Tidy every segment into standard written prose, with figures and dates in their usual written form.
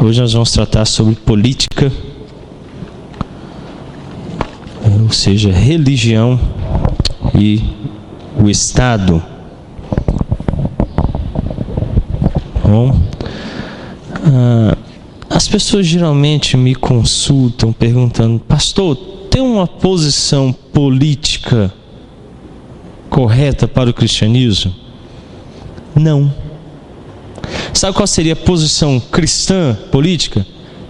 Hoje nós vamos tratar sobre política, ou seja, religião e o Estado. Bom, as pessoas geralmente me consultam perguntando: pastor, tem uma posição política correta para o cristianismo? Não. Sabe qual seria a posição cristã política?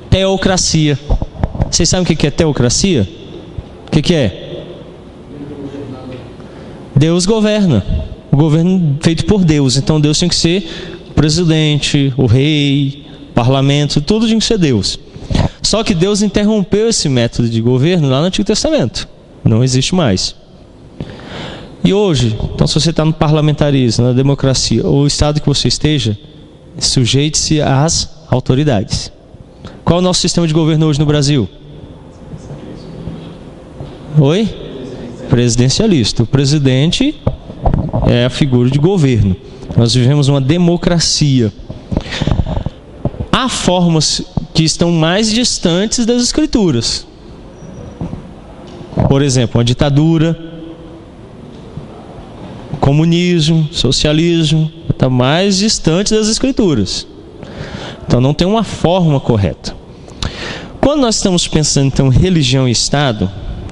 Teocracia. Vocês sabem o que é teocracia? O que é? Deus governa. O governo feito por Deus. Então Deus tem que ser o presidente, o rei, o parlamento, tudo tinha que ser Deus. Só que Deus interrompeu esse método de governo lá no Antigo Testamento. Não existe mais. E hoje, então, se você está no parlamentarismo, na democracia, ou o estado que você esteja, sujeite-se às autoridades. Qual é o nosso sistema de governo hoje no Brasil? Oi? Presidencialista. O presidente é a figura de governo. Nós vivemos uma democracia. Há formas que estão mais distantes das escrituras. Por exemplo, uma ditadura, comunismo, socialismo, está mais distante das escrituras. Então não tem uma forma correta. Quando nós estamos pensando então religião e Estado,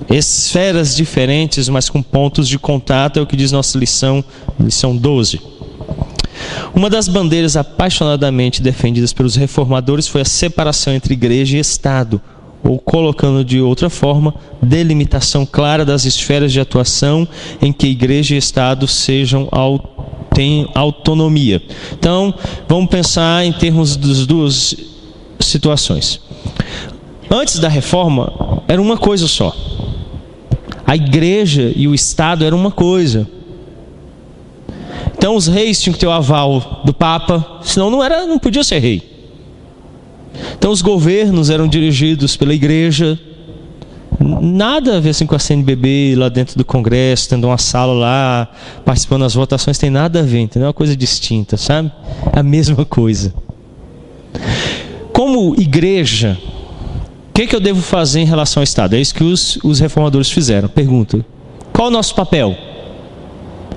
esferas diferentes, mas com pontos de contato, é o que diz nossa lição 12. Uma das bandeiras apaixonadamente defendidas pelos reformadores foi a separação entre igreja e Estado, ou, colocando de outra forma, delimitação clara das esferas de atuação em que igreja e Estado têm autonomia. Então, vamos pensar em termos das duas situações. Antes da reforma, era uma coisa só. A igreja e o Estado eram uma coisa. Então, os reis tinham que ter o aval do Papa, senão não podia ser rei. Então os governos eram dirigidos pela igreja. Nada a ver assim com a CNBB lá dentro do Congresso, tendo uma sala lá, participando das votações, tem nada a ver, entendeu? É uma coisa distinta, sabe? A mesma coisa. Como igreja, o que eu devo fazer em relação ao Estado? É isso que os reformadores fizeram. Pergunta: qual é o nosso papel?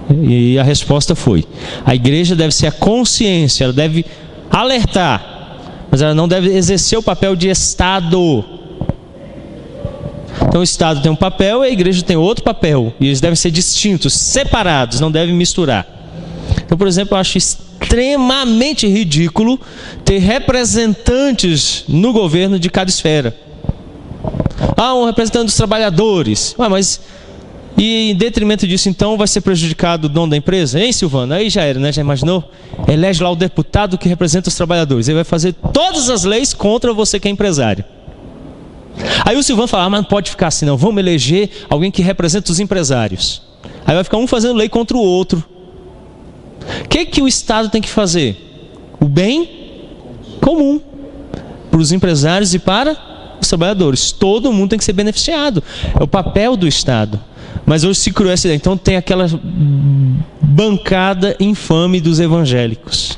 E a resposta foi: a igreja deve ser a consciência, ela deve alertar, mas ela não deve exercer o papel de Estado. Então o Estado tem um papel e a igreja tem outro papel. E eles devem ser distintos, separados, não devem misturar. Então, por exemplo, eu acho extremamente ridículo ter representantes no governo de cada esfera. Um representante dos trabalhadores. Mas e em detrimento disso, então, vai ser prejudicado o dono da empresa? Hein, Silvano? Aí já era, né? Já imaginou? Elege lá o deputado que representa os trabalhadores. Ele vai fazer todas as leis contra você que é empresário. Aí o Silvano fala: mas não pode ficar assim não. Vamos eleger alguém que representa os empresários. Aí vai ficar um fazendo lei contra o outro. O que o Estado tem que fazer? O bem comum. Para os empresários e para os trabalhadores. Todo mundo tem que ser beneficiado. É o papel do Estado. Mas hoje se criou essa ideia. Então tem aquela bancada infame dos evangélicos.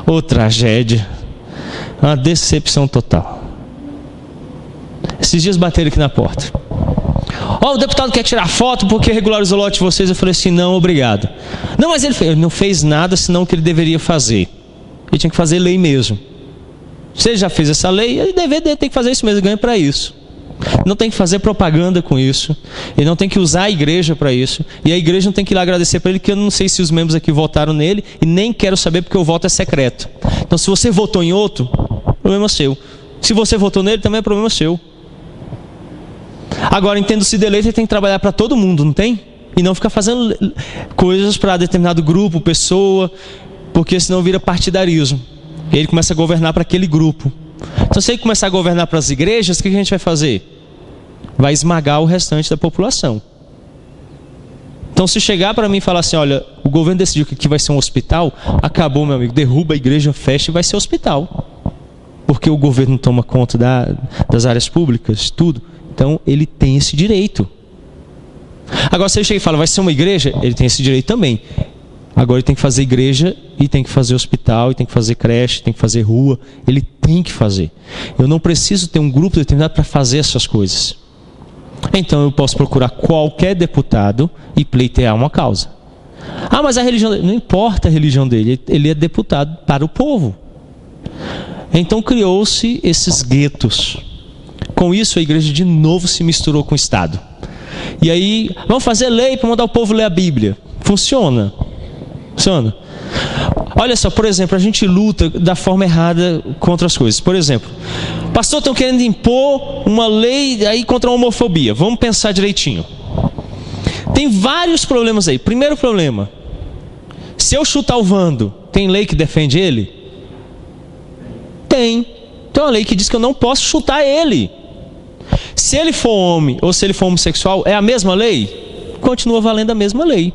Ô tragédia. Uma decepção total. Esses dias bateram aqui na porta. O deputado quer tirar foto porque regularizou o lote de vocês. Eu falei assim: não, obrigado. Não, mas ele não fez nada senão o que ele deveria fazer. Ele tinha que fazer lei mesmo. Você já fez essa lei, ele tem que fazer isso mesmo, ganha para isso. Não tem que fazer propaganda com isso. Ele não tem que usar a igreja para isso. E a igreja não tem que ir lá agradecer para ele, que eu não sei se os membros aqui votaram nele e nem quero saber porque o voto é secreto. Então se você votou em outro, problema seu. Se você votou nele, também é problema seu. Agora, entendo-se de eleito, ele tem que trabalhar para todo mundo, não tem? E não ficar fazendo coisas para determinado grupo, pessoa, porque senão vira partidarismo. Ele começa a governar para aquele grupo. Então, se ele começar a governar para as igrejas, o que a gente vai fazer? Vai esmagar o restante da população. Então, se chegar para mim e falar assim: olha, o governo decidiu que aqui vai ser um hospital, acabou, meu amigo, derruba a igreja, fecha e vai ser hospital. Porque o governo toma conta das áreas públicas, tudo. Então, ele tem esse direito. Agora, se ele chega e fala: vai ser uma igreja, ele tem esse direito também. Agora ele tem que fazer igreja, e tem que fazer hospital, e tem que fazer creche, tem que fazer rua. Ele tem que fazer. Eu não preciso ter um grupo determinado para fazer essas coisas. Então eu posso procurar qualquer deputado e pleitear uma causa. Ah, mas a religião dele, não importa a religião dele, ele é deputado para o povo. Então criou-se esses guetos. Com isso a igreja de novo se misturou com o Estado. E aí, vamos fazer lei para mandar o povo ler a Bíblia. Funciona. Funciona. Olha só, por exemplo, a gente luta da forma errada contra as coisas. Por exemplo, pastor, estão querendo impor uma lei aí contra a homofobia. Vamos pensar direitinho. Tem vários problemas aí. Primeiro problema, se eu chutar o Vando, tem lei que defende ele? Tem. Tem uma lei que diz que eu não posso chutar ele. Se ele for homem ou se ele for homossexual, é a mesma lei? Continua valendo a mesma lei.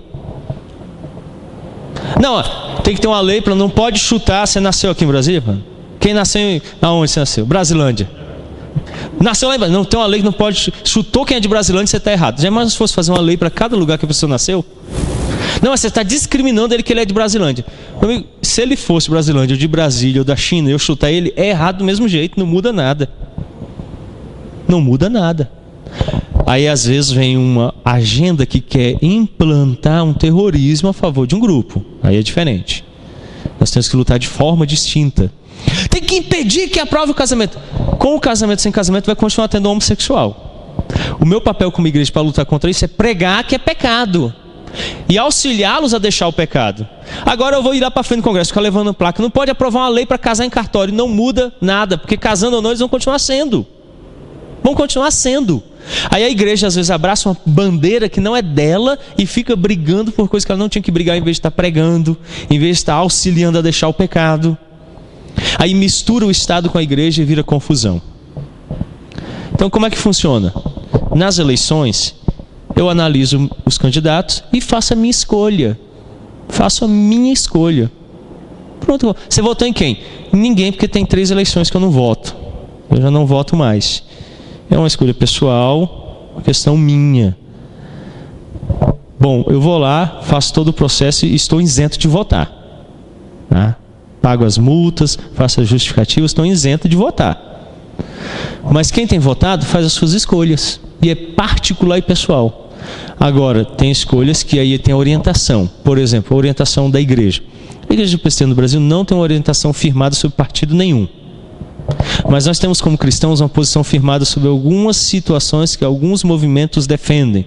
Não, tem que ter uma lei para não pode chutar. Você nasceu aqui em Brasília? Quem nasceu, aonde você nasceu? Brasilândia. Nasceu lá em Brasília. Não, tem uma lei que não pode. Chutou quem é de Brasilândia, você está errado. Já mais se fosse fazer uma lei para cada lugar que a pessoa nasceu? Não, mas você está discriminando ele que ele é de Brasilândia. Meu amigo, se ele fosse Brasilândia, ou de Brasília, ou da China, e eu chutar ele, é errado do mesmo jeito, não muda nada. Não muda nada. Aí às vezes vem uma agenda que quer implantar um terrorismo a favor de um grupo. Aí é diferente. Nós temos que lutar de forma distinta. Tem que impedir que aprove o casamento. Com o casamento sem casamento vai continuar tendo homossexual. O meu papel como igreja para lutar contra isso é pregar que é pecado e auxiliá-los a deixar o pecado. Agora eu vou ir lá para frente do Congresso, ficar levando placa. Não pode aprovar uma lei para casar em cartório. Não muda nada, porque casando ou não eles vão continuar sendo. Vão continuar sendo. Aí a igreja às vezes abraça uma bandeira que não é dela e fica brigando por coisas que ela não tinha que brigar, em vez de estar pregando, em vez de estar auxiliando a deixar o pecado. Aí mistura o Estado com a igreja e vira confusão. Então como é que funciona? Nas eleições, eu analiso os candidatos e faço a minha escolha. Faço a minha escolha. Pronto. Você votou em quem? Ninguém, porque tem 3 eleições que eu não voto. Eu já não voto mais. É uma escolha pessoal, uma questão minha. Bom, eu vou lá, faço todo o processo e estou isento de votar. Tá? Pago as multas, faço as justificativas, estou isento de votar. Mas quem tem votado faz as suas escolhas. E é particular e pessoal. Agora, tem escolhas que aí tem a orientação. Por exemplo, a orientação da igreja. A Igreja Presbiteriana do Brasil não tem uma orientação firmada sobre partido nenhum. Mas nós temos como cristãos uma posição firmada sobre algumas situações que alguns movimentos defendem.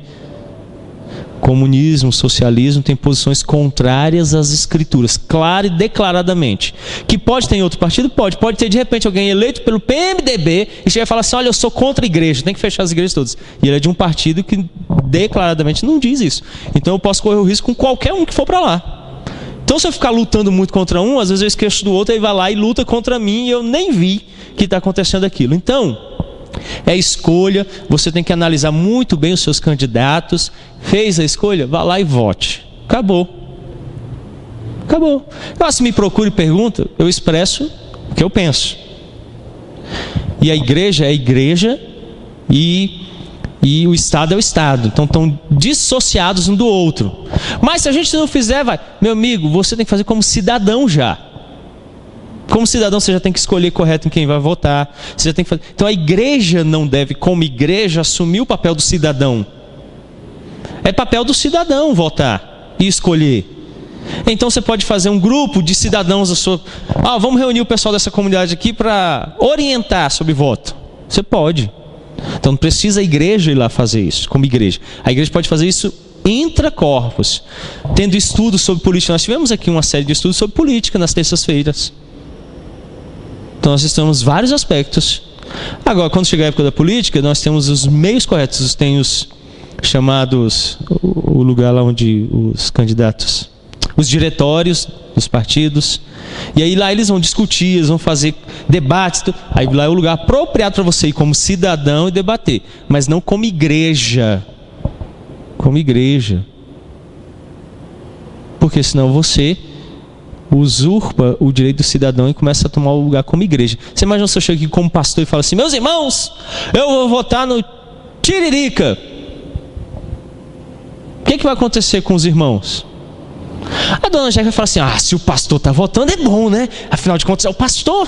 Comunismo, socialismo tem posições contrárias às escrituras, clara e declaradamente. Que pode ter em outro partido? Pode ter de repente alguém eleito pelo PMDB e chega e fala assim, olha, eu sou contra a igreja, tem que fechar as igrejas todas. E ele é de um partido que declaradamente não diz isso. Então eu posso correr o risco com qualquer um que for para lá. Então se eu ficar lutando muito contra um, às vezes eu esqueço do outro, aí vai lá e luta contra mim e eu nem vi que está acontecendo aquilo. Então, é escolha, você tem que analisar muito bem os seus candidatos. Fez a escolha? Vá lá e vote. Acabou. Acabou. Então, se me procura e pergunta, eu expresso o que eu penso. E a igreja é a igreja e o Estado é o Estado. Então estão dissociados um do outro. Mas se a gente não fizer, meu amigo, você tem que fazer como cidadão já. Como cidadão você já tem que escolher correto em quem vai votar. Você já tem que fazer. Então a igreja não deve, como igreja, assumir o papel do cidadão. É papel do cidadão votar e escolher. Então você pode fazer um grupo de cidadãos da sua... vamos reunir o pessoal dessa comunidade aqui para orientar sobre voto. Você pode. Então não precisa a igreja ir lá fazer isso, como igreja. A igreja pode fazer isso intra-corpus, tendo estudos sobre política. Nós tivemos aqui uma série de estudos sobre política nas terças-feiras. Então nós temos vários aspectos. Agora, quando chegar a época da política, nós temos os meios corretos. Tem os chamados, o lugar lá onde os candidatos, os diretórios dos partidos. E aí lá eles vão discutir, eles vão fazer debates. Aí lá é o lugar apropriado para você ir como cidadão e debater. Mas não como igreja. Como igreja. Porque senão você usurpa o direito do cidadão e começa a tomar o lugar como igreja. Você imagina se eu chego aqui como pastor e falo assim, meus irmãos, eu vou votar no Tiririca. O que vai acontecer com os irmãos? dona Angélica vai falar assim: se o pastor está votando é bom, né? Afinal de contas é o pastor,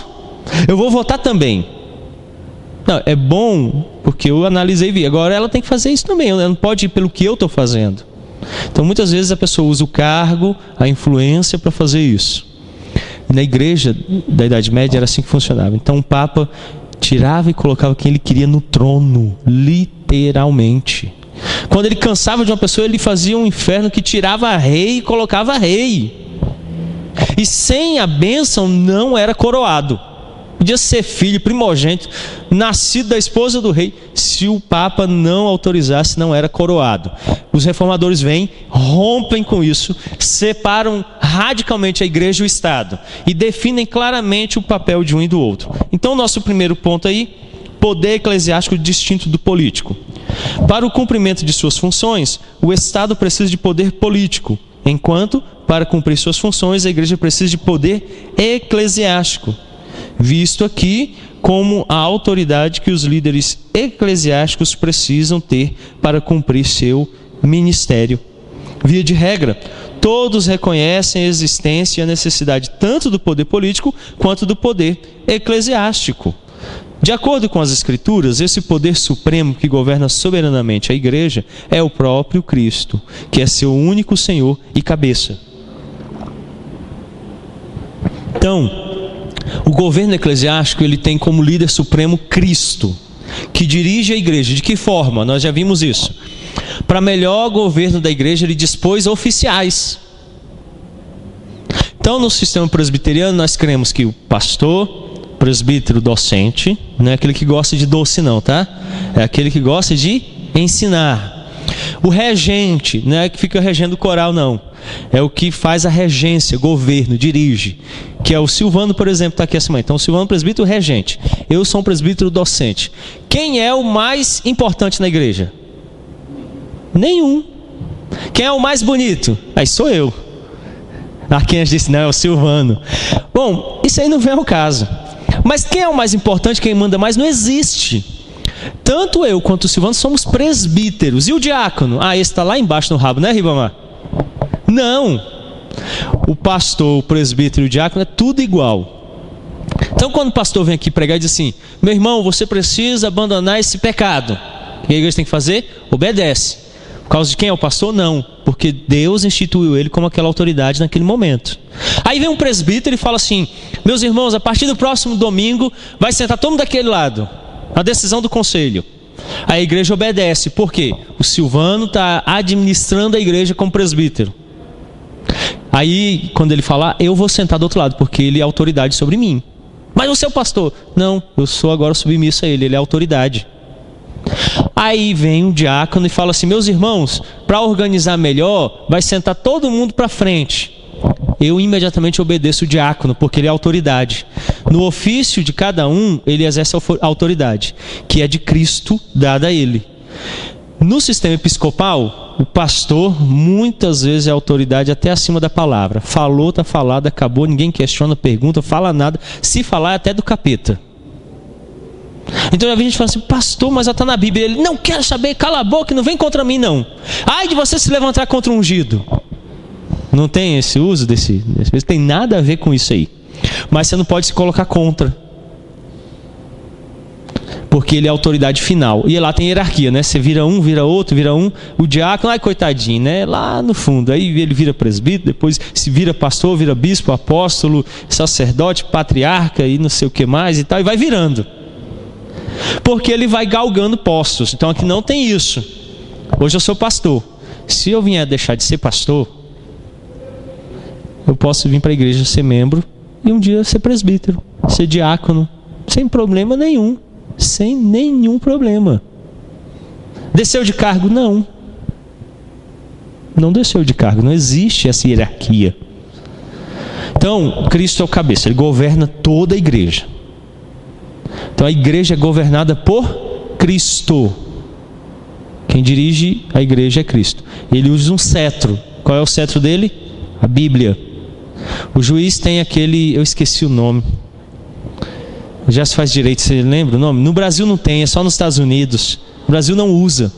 eu vou votar também. Não, é bom porque eu analisei e vi. Agora ela tem que fazer isso também, ela não pode ir pelo que eu estou fazendo. Então muitas vezes a pessoa usa o cargo, a influência para fazer isso. E na igreja da Idade Média era assim que funcionava. Então o Papa tirava e colocava quem ele queria no trono, literalmente. Quando ele cansava de uma pessoa, ele fazia um inferno que tirava rei e colocava rei. E sem a bênção não era coroado. Podia ser filho, primogênito, nascido da esposa do rei. Se o Papa não autorizasse, não era coroado. Os reformadores vêm, rompem com isso, separam radicalmente a igreja e o Estado e definem claramente o papel de um e do outro. Então, nosso primeiro ponto aí: poder eclesiástico distinto do político. Para o cumprimento de suas funções, o Estado precisa de poder político, enquanto, para cumprir suas funções, a igreja precisa de poder eclesiástico, visto aqui como a autoridade que os líderes eclesiásticos precisam ter para cumprir seu ministério. Via de regra, todos reconhecem a existência e a necessidade tanto do poder político quanto do poder eclesiástico. De acordo com as Escrituras, esse poder supremo que governa soberanamente a igreja é o próprio Cristo, que é seu único Senhor e cabeça. Então, o governo eclesiástico, ele tem como líder supremo Cristo, que dirige a igreja. De que forma? Nós já vimos isso. Para melhor governo da igreja, ele dispôs oficiais. Então, no sistema presbiteriano, nós cremos que o pastor, presbítero docente, não é aquele que gosta de doce não, tá? É aquele que gosta de ensinar. O regente, não é que fica regendo o coral não. É o que faz a regência, governo, dirige. Que é o Silvano, por exemplo, está aqui acima. Então, o Silvano, presbítero, regente. Eu sou um presbítero docente. Quem é o mais importante na igreja? Nenhum. Quem é o mais bonito? Aí sou eu. Quem disse, não, é o Silvano. Bom, isso aí não vem ao caso. Mas quem é o mais importante, quem manda mais, não existe. Tanto eu quanto o Silvano somos presbíteros. E o diácono? Esse está lá embaixo no rabo, né, Ribamar? Não. O pastor, o presbítero e o diácono é tudo igual. Então quando o pastor vem aqui pregar e diz assim: meu irmão, você precisa abandonar esse pecado, o que a igreja tem que fazer? Obedece. Por causa de quem é o pastor? Não. Porque Deus instituiu ele como aquela autoridade naquele momento. Aí vem um presbítero e fala assim: meus irmãos, a partir do próximo domingo vai sentar todo mundo daquele lado, a decisão do conselho. A igreja obedece. Por quê? O Silvano está administrando a igreja como presbítero. Aí quando ele falar, eu vou sentar do outro lado, porque ele é autoridade sobre mim. Mas você é o pastor? Não, eu sou agora submisso a ele, ele é autoridade. Aí vem um diácono e fala assim: meus irmãos, para organizar melhor, vai sentar todo mundo para frente. Eu imediatamente obedeço o diácono, porque ele é autoridade. No ofício de cada um, ele exerce a autoridade, que é de Cristo dada a ele. No sistema episcopal, o pastor muitas vezes é autoridade até acima da palavra. Falou, está falado, acabou, ninguém questiona, pergunta, fala nada. Se falar é até do capeta. Então já vi gente falando assim: pastor, mas já está na Bíblia. Ele: não quero saber, cala a boca, não vem contra mim não. Ai de você se levantar contra um ungido. Não tem esse uso desse tem nada a ver com isso aí. Mas você não pode se colocar contra, porque ele é a autoridade final. E lá tem hierarquia, né? Você vira um, vira outro, vira um. O diácono, ai coitadinho, né? Lá no fundo. Aí ele vira presbítero, depois se vira pastor, vira bispo, apóstolo, sacerdote, patriarca e não sei o que mais e tal. E vai virando. Porque ele vai galgando postos. Então aqui não tem isso. Hoje eu sou pastor. Se eu vier deixar de ser pastor, eu posso vir para a igreja ser membro e um dia ser presbítero, ser diácono, sem problema nenhum. Sem nenhum problema. Desceu de cargo? Não. Não desceu de cargo. Não existe essa hierarquia. Então, Cristo é o cabeça. Ele governa toda a igreja. Então, a igreja é governada por Cristo. Quem dirige a igreja é Cristo. Ele usa um cetro. Qual é o cetro dele? A Bíblia. O juiz tem aquele... eu esqueci o nome. Já se faz direito, você lembra o nome? No Brasil não tem, é só nos Estados Unidos. O Brasil não usa.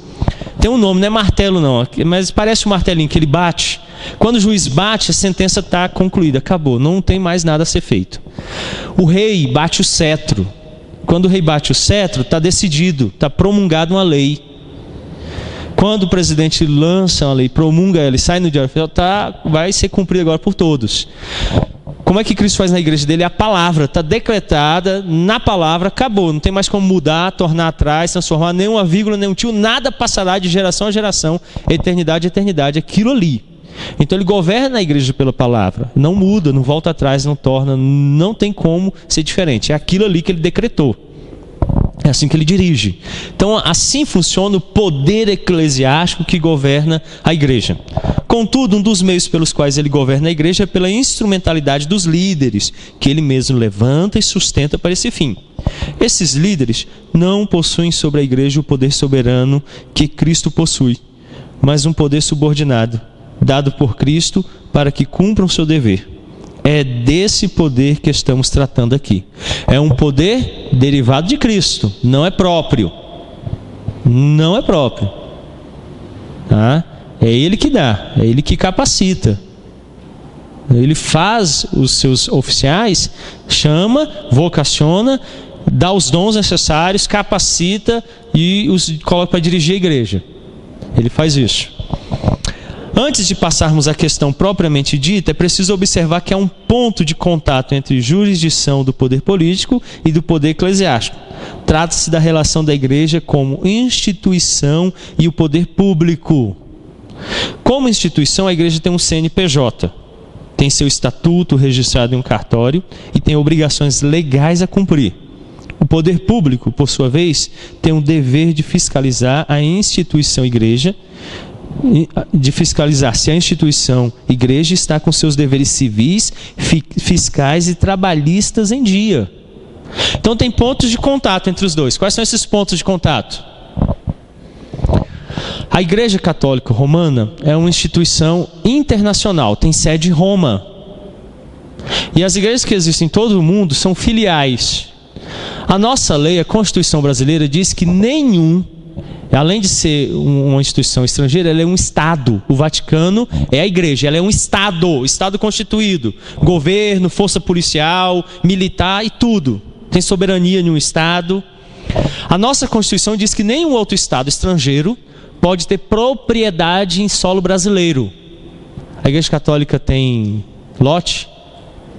Tem um nome, não é martelo não, mas parece um martelinho que ele bate. Quando o juiz bate, a sentença está concluída, acabou, não tem mais nada a ser feito. O rei bate o cetro. Quando o rei bate o cetro, está decidido, está promulgada uma lei. Quando o presidente lança uma lei, promulga ela e sai no diário oficial, vai ser cumprida agora por todos. Como é que Cristo faz na igreja dele? A palavra está decretada, na palavra, acabou. Não tem mais como mudar, tornar atrás, transformar nenhuma vírgula, nenhum tio, nada passará de geração a geração, eternidade a eternidade, aquilo ali. Então ele governa a igreja pela palavra, não muda, não volta atrás, não torna, não tem como ser diferente. É aquilo ali que ele decretou. É assim que ele dirige. Então, assim funciona o poder eclesiástico que governa a igreja. Contudo, um dos meios pelos quais ele governa a igreja é pela instrumentalidade dos líderes, que ele mesmo levanta e sustenta para esse fim. Esses líderes não possuem sobre a igreja o poder soberano que Cristo possui, mas um poder subordinado, dado por Cristo para que cumpram seu dever. É desse poder que estamos tratando aqui. É um poder derivado de Cristo, não é próprio. Não é próprio. Tá? É Ele que dá, é Ele que capacita. Ele faz os seus oficiais, chama, vocaciona, dá os dons necessários, capacita e os coloca para dirigir a igreja. Ele faz isso. Antes de passarmos à questão propriamente dita, é preciso observar que há um ponto de contato entre jurisdição do poder político e do poder eclesiástico. Trata-se da relação da igreja como instituição e o poder público. Como instituição, a igreja tem um CNPJ, tem seu estatuto registrado em um cartório e tem obrigações legais a cumprir. O poder público, por sua vez, tem o dever de fiscalizar a instituição igreja, de fiscalizar se a instituição igreja está com seus deveres civis, fiscais e trabalhistas em dia. Então tem pontos de contato entre os dois. Quais são esses pontos de contato? A Igreja Católica Romana é uma instituição internacional, tem sede em Roma. E as igrejas que existem em todo o mundo são filiais. A nossa lei, a Constituição brasileira, diz que além de ser uma instituição estrangeira, ela é um Estado. O Vaticano é a igreja, ela é um Estado constituído. Governo, força policial, militar e tudo. Tem soberania em um Estado. A nossa Constituição diz que nenhum outro Estado estrangeiro pode ter propriedade em solo brasileiro. A Igreja Católica tem lote,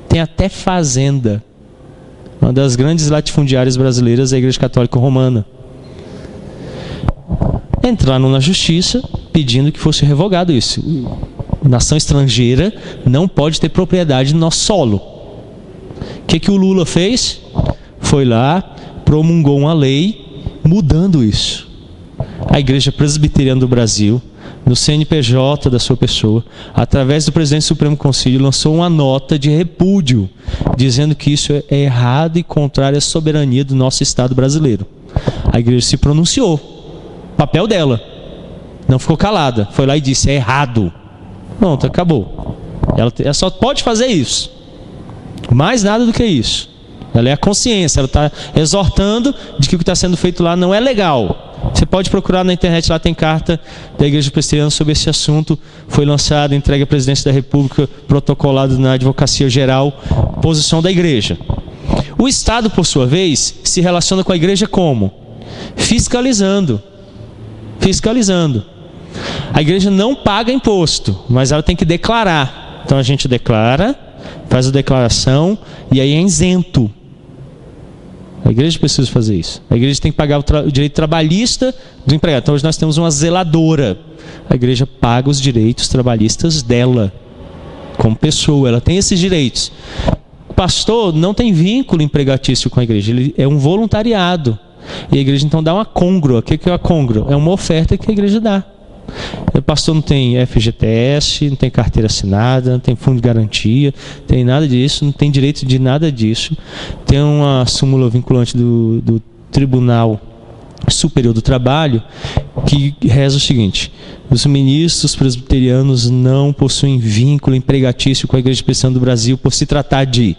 tem até fazenda. Uma das grandes latifundiárias brasileiras é a Igreja Católica Romana. Entraram na justiça pedindo que fosse revogado isso. Nação estrangeira não pode ter propriedade no nosso solo. O que o Lula fez? Foi lá, promulgou uma lei mudando isso. A Igreja Presbiteriana do Brasil, no CNPJ da sua pessoa, através do presidente do Supremo Conselho, lançou uma nota de repúdio, dizendo que isso é errado e contrário à soberania do nosso Estado brasileiro. A igreja se pronunciou. Papel dela, não ficou calada, foi lá e disse, é errado. Pronto, acabou. Ela só pode fazer isso, mais nada do que isso. Ela é a consciência, ela está exortando de que o que está sendo feito lá não é legal. Você pode procurar na internet, lá tem carta da Igreja Presbiteriana sobre esse assunto, foi lançado, entregue à Presidência da República, protocolado na Advocacia Geral, posição da igreja. O Estado, por sua vez, se relaciona com a igreja como? Fiscalizando. A igreja não paga imposto, mas ela tem que declarar. Então a gente declara, faz a declaração e aí é isento. A igreja precisa fazer isso. A igreja tem que pagar o direito trabalhista do empregado. Então hoje nós temos uma zeladora. A igreja paga os direitos trabalhistas dela, como pessoa, ela tem esses direitos. O pastor não tem vínculo empregatício com a igreja, ele é um voluntariado. E a igreja então dá uma côngrua. O que é uma côngrua? É uma oferta que a igreja dá. O pastor não tem FGTS, não tem carteira assinada, não tem fundo de garantia, não tem nada disso, não tem direito de nada disso. Tem uma súmula vinculante do Tribunal Superior do Trabalho que reza o seguinte: os ministros presbiterianos não possuem vínculo empregatício com a Igreja Presbiteriana do Brasil por se tratar de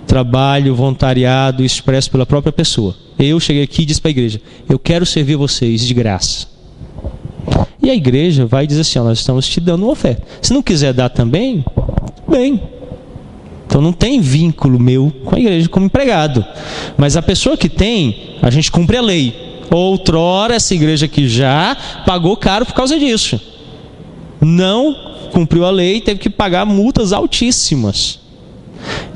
trabalho voluntariado expresso pela própria pessoa. Eu cheguei aqui e disse para a igreja, eu quero servir vocês de graça. E a igreja vai dizer assim, ó, nós estamos te dando uma oferta. Se não quiser dar também, bem. Então não tem vínculo meu com a igreja como empregado. Mas a pessoa que tem, a gente cumpre a lei. Outrora, essa igreja aqui já pagou caro por causa disso. Não cumpriu a lei, teve que pagar multas altíssimas.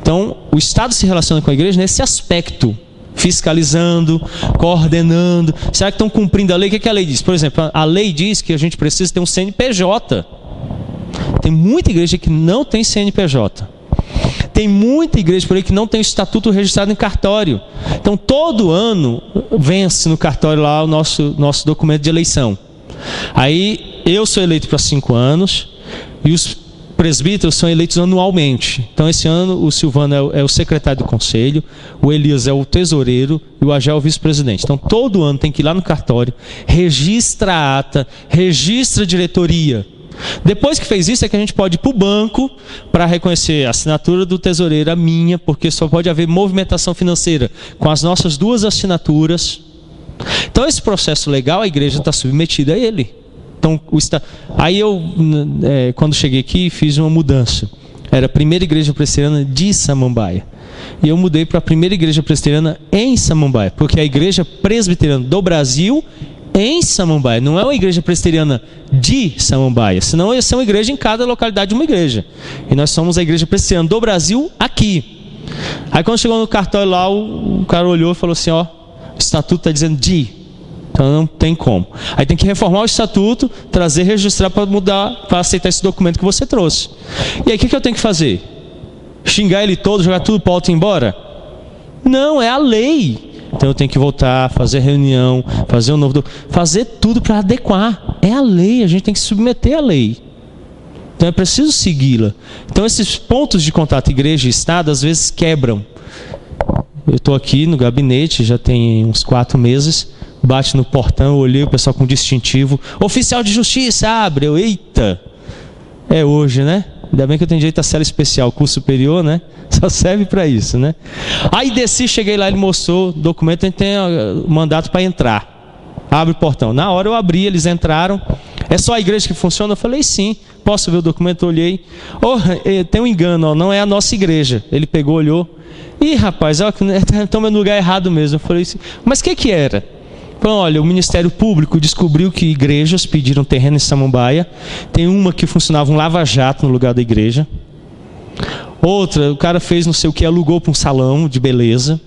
Então, o Estado se relaciona com a igreja nesse aspecto. Fiscalizando, coordenando. Será que estão cumprindo a lei? O que a lei diz? Por exemplo, a lei diz que a gente precisa ter um CNPJ. Tem muita igreja que não tem CNPJ. Tem muita igreja por aí que não tem o estatuto registrado em cartório. Então, todo ano, vence no cartório lá o nosso documento de eleição. Aí, eu sou eleito para 5 anos e os presbíteros são eleitos anualmente. Então, esse ano, o Silvano é o secretário do conselho, o Elias é o tesoureiro e o Agé é o vice-presidente. Então, todo ano tem que ir lá no cartório, registra a ata, registra a diretoria. Depois que fez isso, é que a gente pode ir para o banco para reconhecer a assinatura do tesoureiro, a minha, porque só pode haver movimentação financeira com as nossas 2 assinaturas. Então, esse processo legal, a igreja está submetida a ele. Então, aí eu, quando cheguei aqui, fiz uma mudança. Era a primeira igreja presbiteriana de Samambaia. E eu mudei para a primeira igreja presbiteriana em Samambaia, porque a igreja presbiteriana do Brasil em Samambaia, não é uma igreja presbiteriana de Samambaia, senão ia ser uma igreja em cada localidade de uma igreja. E nós somos a igreja presbiteriana do Brasil aqui. Aí quando chegou no cartório lá, o cara olhou e falou assim, ó, o estatuto está dizendo de, então não tem como. Aí tem que reformar o estatuto, trazer, registrar para mudar, para aceitar esse documento que você trouxe. E aí o que eu tenho que fazer? Xingar ele todo, jogar tudo para o alto e ir embora? Não, é a lei. Então eu tenho que voltar, fazer reunião, fazer um novo... fazer tudo para adequar. É a lei, a gente tem que submeter à lei. Então é preciso segui-la. Então esses pontos de contato igreja e Estado às vezes quebram. Eu estou aqui no gabinete, já tem uns 4 meses, bate no portão, eu olhei o pessoal com distintivo, oficial de justiça, abre, eu, eita, é hoje, né? Ainda bem que eu tenho direito a cela especial, curso superior, né? Só serve para isso, né? Aí desci, cheguei lá, ele mostrou o documento, a gente tem mandato para entrar. Abre o portão. Na hora eu abri, eles entraram. É só a igreja que funciona? Eu falei, sim. Posso ver o documento? Eu olhei. Oh, tem um engano, ó, não é a nossa igreja. Ele pegou, olhou. Ih, rapaz, estamos no lugar errado mesmo. Eu falei assim, mas o que era? Falei, olha, o Ministério Público descobriu que igrejas pediram terreno em Samambaia. Tem uma que funcionava um lava-jato no lugar da igreja. Outra, o cara fez não sei o que, alugou para um salão de beleza.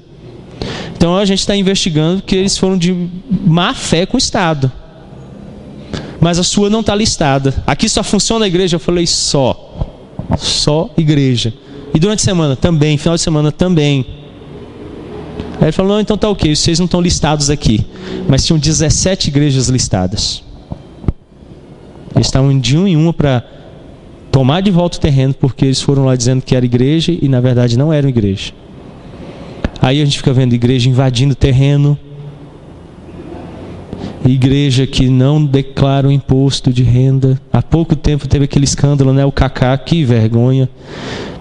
Então a gente está investigando que eles foram de má fé com o Estado. Mas a sua não está listada. Aqui só funciona a igreja. Eu falei, só igreja. E durante a semana também, final de semana também. Aí ele falou, não, então tá ok, vocês não estão listados aqui. Mas tinham 17 igrejas listadas. Eles estavam de um em uma para tomar de volta o terreno, porque eles foram lá dizendo que era igreja e na verdade não eram igreja. Aí a gente fica vendo igreja invadindo terreno, igreja que não declara o imposto de renda. Há pouco tempo teve aquele escândalo, né? O Kaká, que vergonha.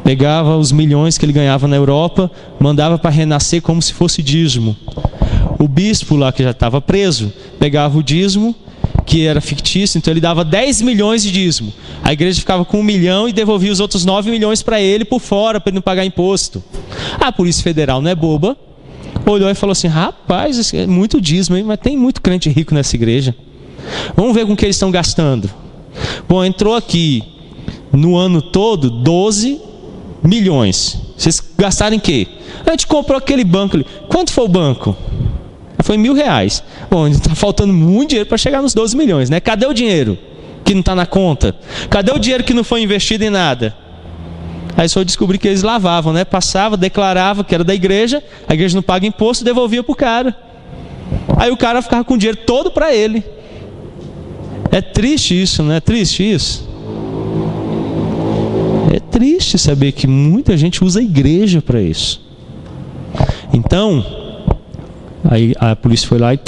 Pegava os milhões que ele ganhava na Europa, mandava para renascer como se fosse dízimo. O bispo lá, que já estava preso, pegava o dízimo, que era fictício, então ele dava 10 milhões de dízimo. A igreja ficava com 1 milhão e devolvia os outros 9 milhões para ele por fora, para ele não pagar imposto. A Polícia Federal não é boba, olhou e falou assim, rapaz, isso é muito dízimo, hein? Mas tem muito crente rico nessa igreja. Vamos ver com o que eles estão gastando. Bom, entrou aqui no ano todo 12 milhões. Vocês gastaram em quê? A gente comprou aquele banco ali. Quanto foi o banco? Foi R$1.000. Bom, está faltando muito dinheiro para chegar nos 12 milhões, né? Cadê o dinheiro que não está na conta? Cadê o dinheiro que não foi investido em nada? Aí só descobri que eles lavavam, né? Passava, declarava que era da igreja, a igreja não paga imposto, devolvia para o cara. Aí o cara ficava com o dinheiro todo para ele. É triste isso, não é triste isso? É triste saber que muita gente usa a igreja para isso. Então, aí a polícia foi lá e...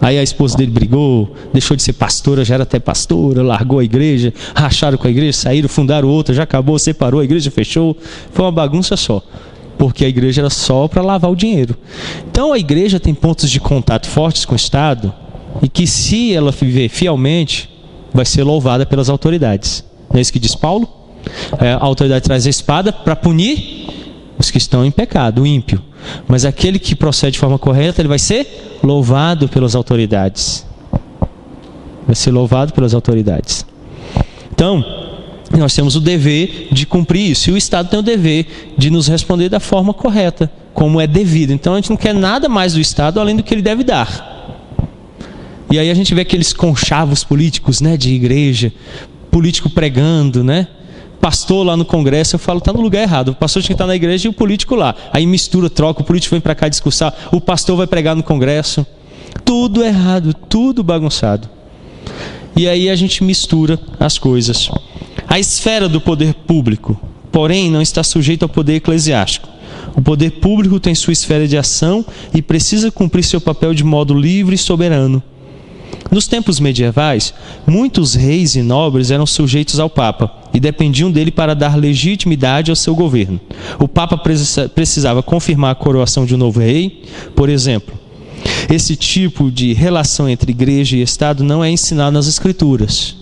Aí a esposa dele brigou, deixou de ser pastora, já era até pastora, largou a igreja, racharam com a igreja, saíram, fundaram outra, já acabou, separou, a igreja fechou. Foi uma bagunça só, porque a igreja era só para lavar o dinheiro. Então a igreja tem pontos de contato fortes com o Estado, e que, se ela viver fielmente, vai ser louvada pelas autoridades. Não é isso que diz Paulo? A autoridade traz a espada para punir os que estão em pecado, o ímpio. Mas aquele que procede de forma correta, ele vai ser louvado pelas autoridades. Vai ser louvado pelas autoridades. Então, nós temos o dever de cumprir isso. E o Estado tem o dever de nos responder da forma correta, como é devido. Então, a gente não quer nada mais do Estado além do que ele deve dar. E aí a gente vê aqueles conchavos políticos, né, de igreja, político pregando, né? Pastor lá no Congresso, eu falo, está no lugar errado. O pastor tinha que estar na igreja e o político lá. Aí mistura, troca, o político vem para cá discursar, o pastor vai pregar no Congresso. Tudo errado, tudo bagunçado. E aí a gente mistura as coisas. A esfera do poder público, porém, não está sujeita ao poder eclesiástico. O poder público tem sua esfera de ação e precisa cumprir seu papel de modo livre e soberano. Nos tempos medievais, muitos reis e nobres eram sujeitos ao Papa e dependiam dele para dar legitimidade ao seu governo. O Papa precisava confirmar a coroação de um novo rei, por exemplo. Esse tipo de relação entre igreja e Estado não é ensinado nas Escrituras.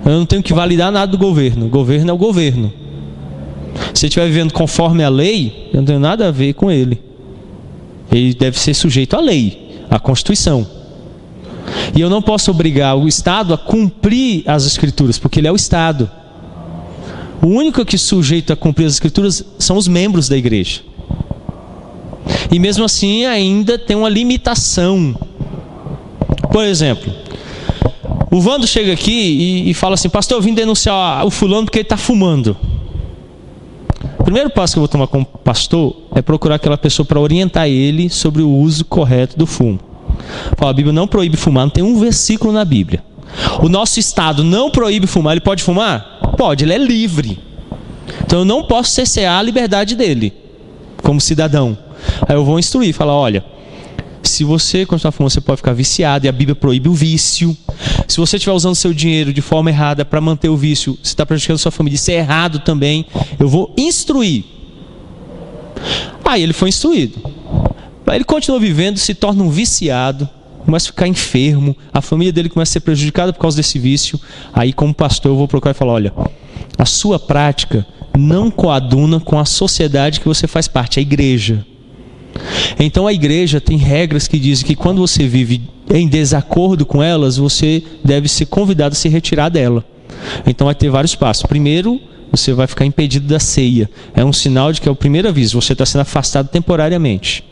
Eu não tenho que validar nada do governo. O governo é o governo. Se ele estiver vivendo conforme a lei, eu não tenho nada a ver com ele. Ele deve ser sujeito à lei, à Constituição. E eu não posso obrigar o Estado a cumprir as Escrituras, porque ele é o Estado. O único que é sujeito a cumprir as Escrituras são os membros da igreja. E mesmo assim ainda tem uma limitação. Por exemplo, o Vando chega aqui e fala assim: pastor, eu vim denunciar o fulano porque ele está fumando. O primeiro passo que eu vou tomar como pastor é procurar aquela pessoa para orientar ele sobre o uso correto do fumo. A Bíblia não proíbe fumar, não tem um versículo na Bíblia. O nosso Estado não proíbe fumar, ele pode fumar? Pode, ele é livre. Então eu não posso cercear a liberdade dele, como cidadão. Aí eu vou instruir, falar: olha, se você continuar fumando, você pode ficar viciado, e a Bíblia proíbe o vício. Se você estiver usando seu dinheiro de forma errada para manter o vício, você está prejudicando sua família, isso é errado também. Eu vou instruir. Aí ele foi instruído. Ele continua vivendo, se torna um viciado, começa a ficar enfermo, a família dele começa a ser prejudicada por causa desse vício. Aí, como pastor, eu vou procurar e falar: olha, a sua prática não coaduna com a sociedade que você faz parte, a igreja. Então a igreja tem regras que dizem que quando você vive em desacordo com elas, você deve ser convidado a se retirar dela. Então vai ter vários passos. Primeiro, você vai ficar impedido da ceia. É um sinal de que é o primeiro aviso, você está sendo afastado temporariamente.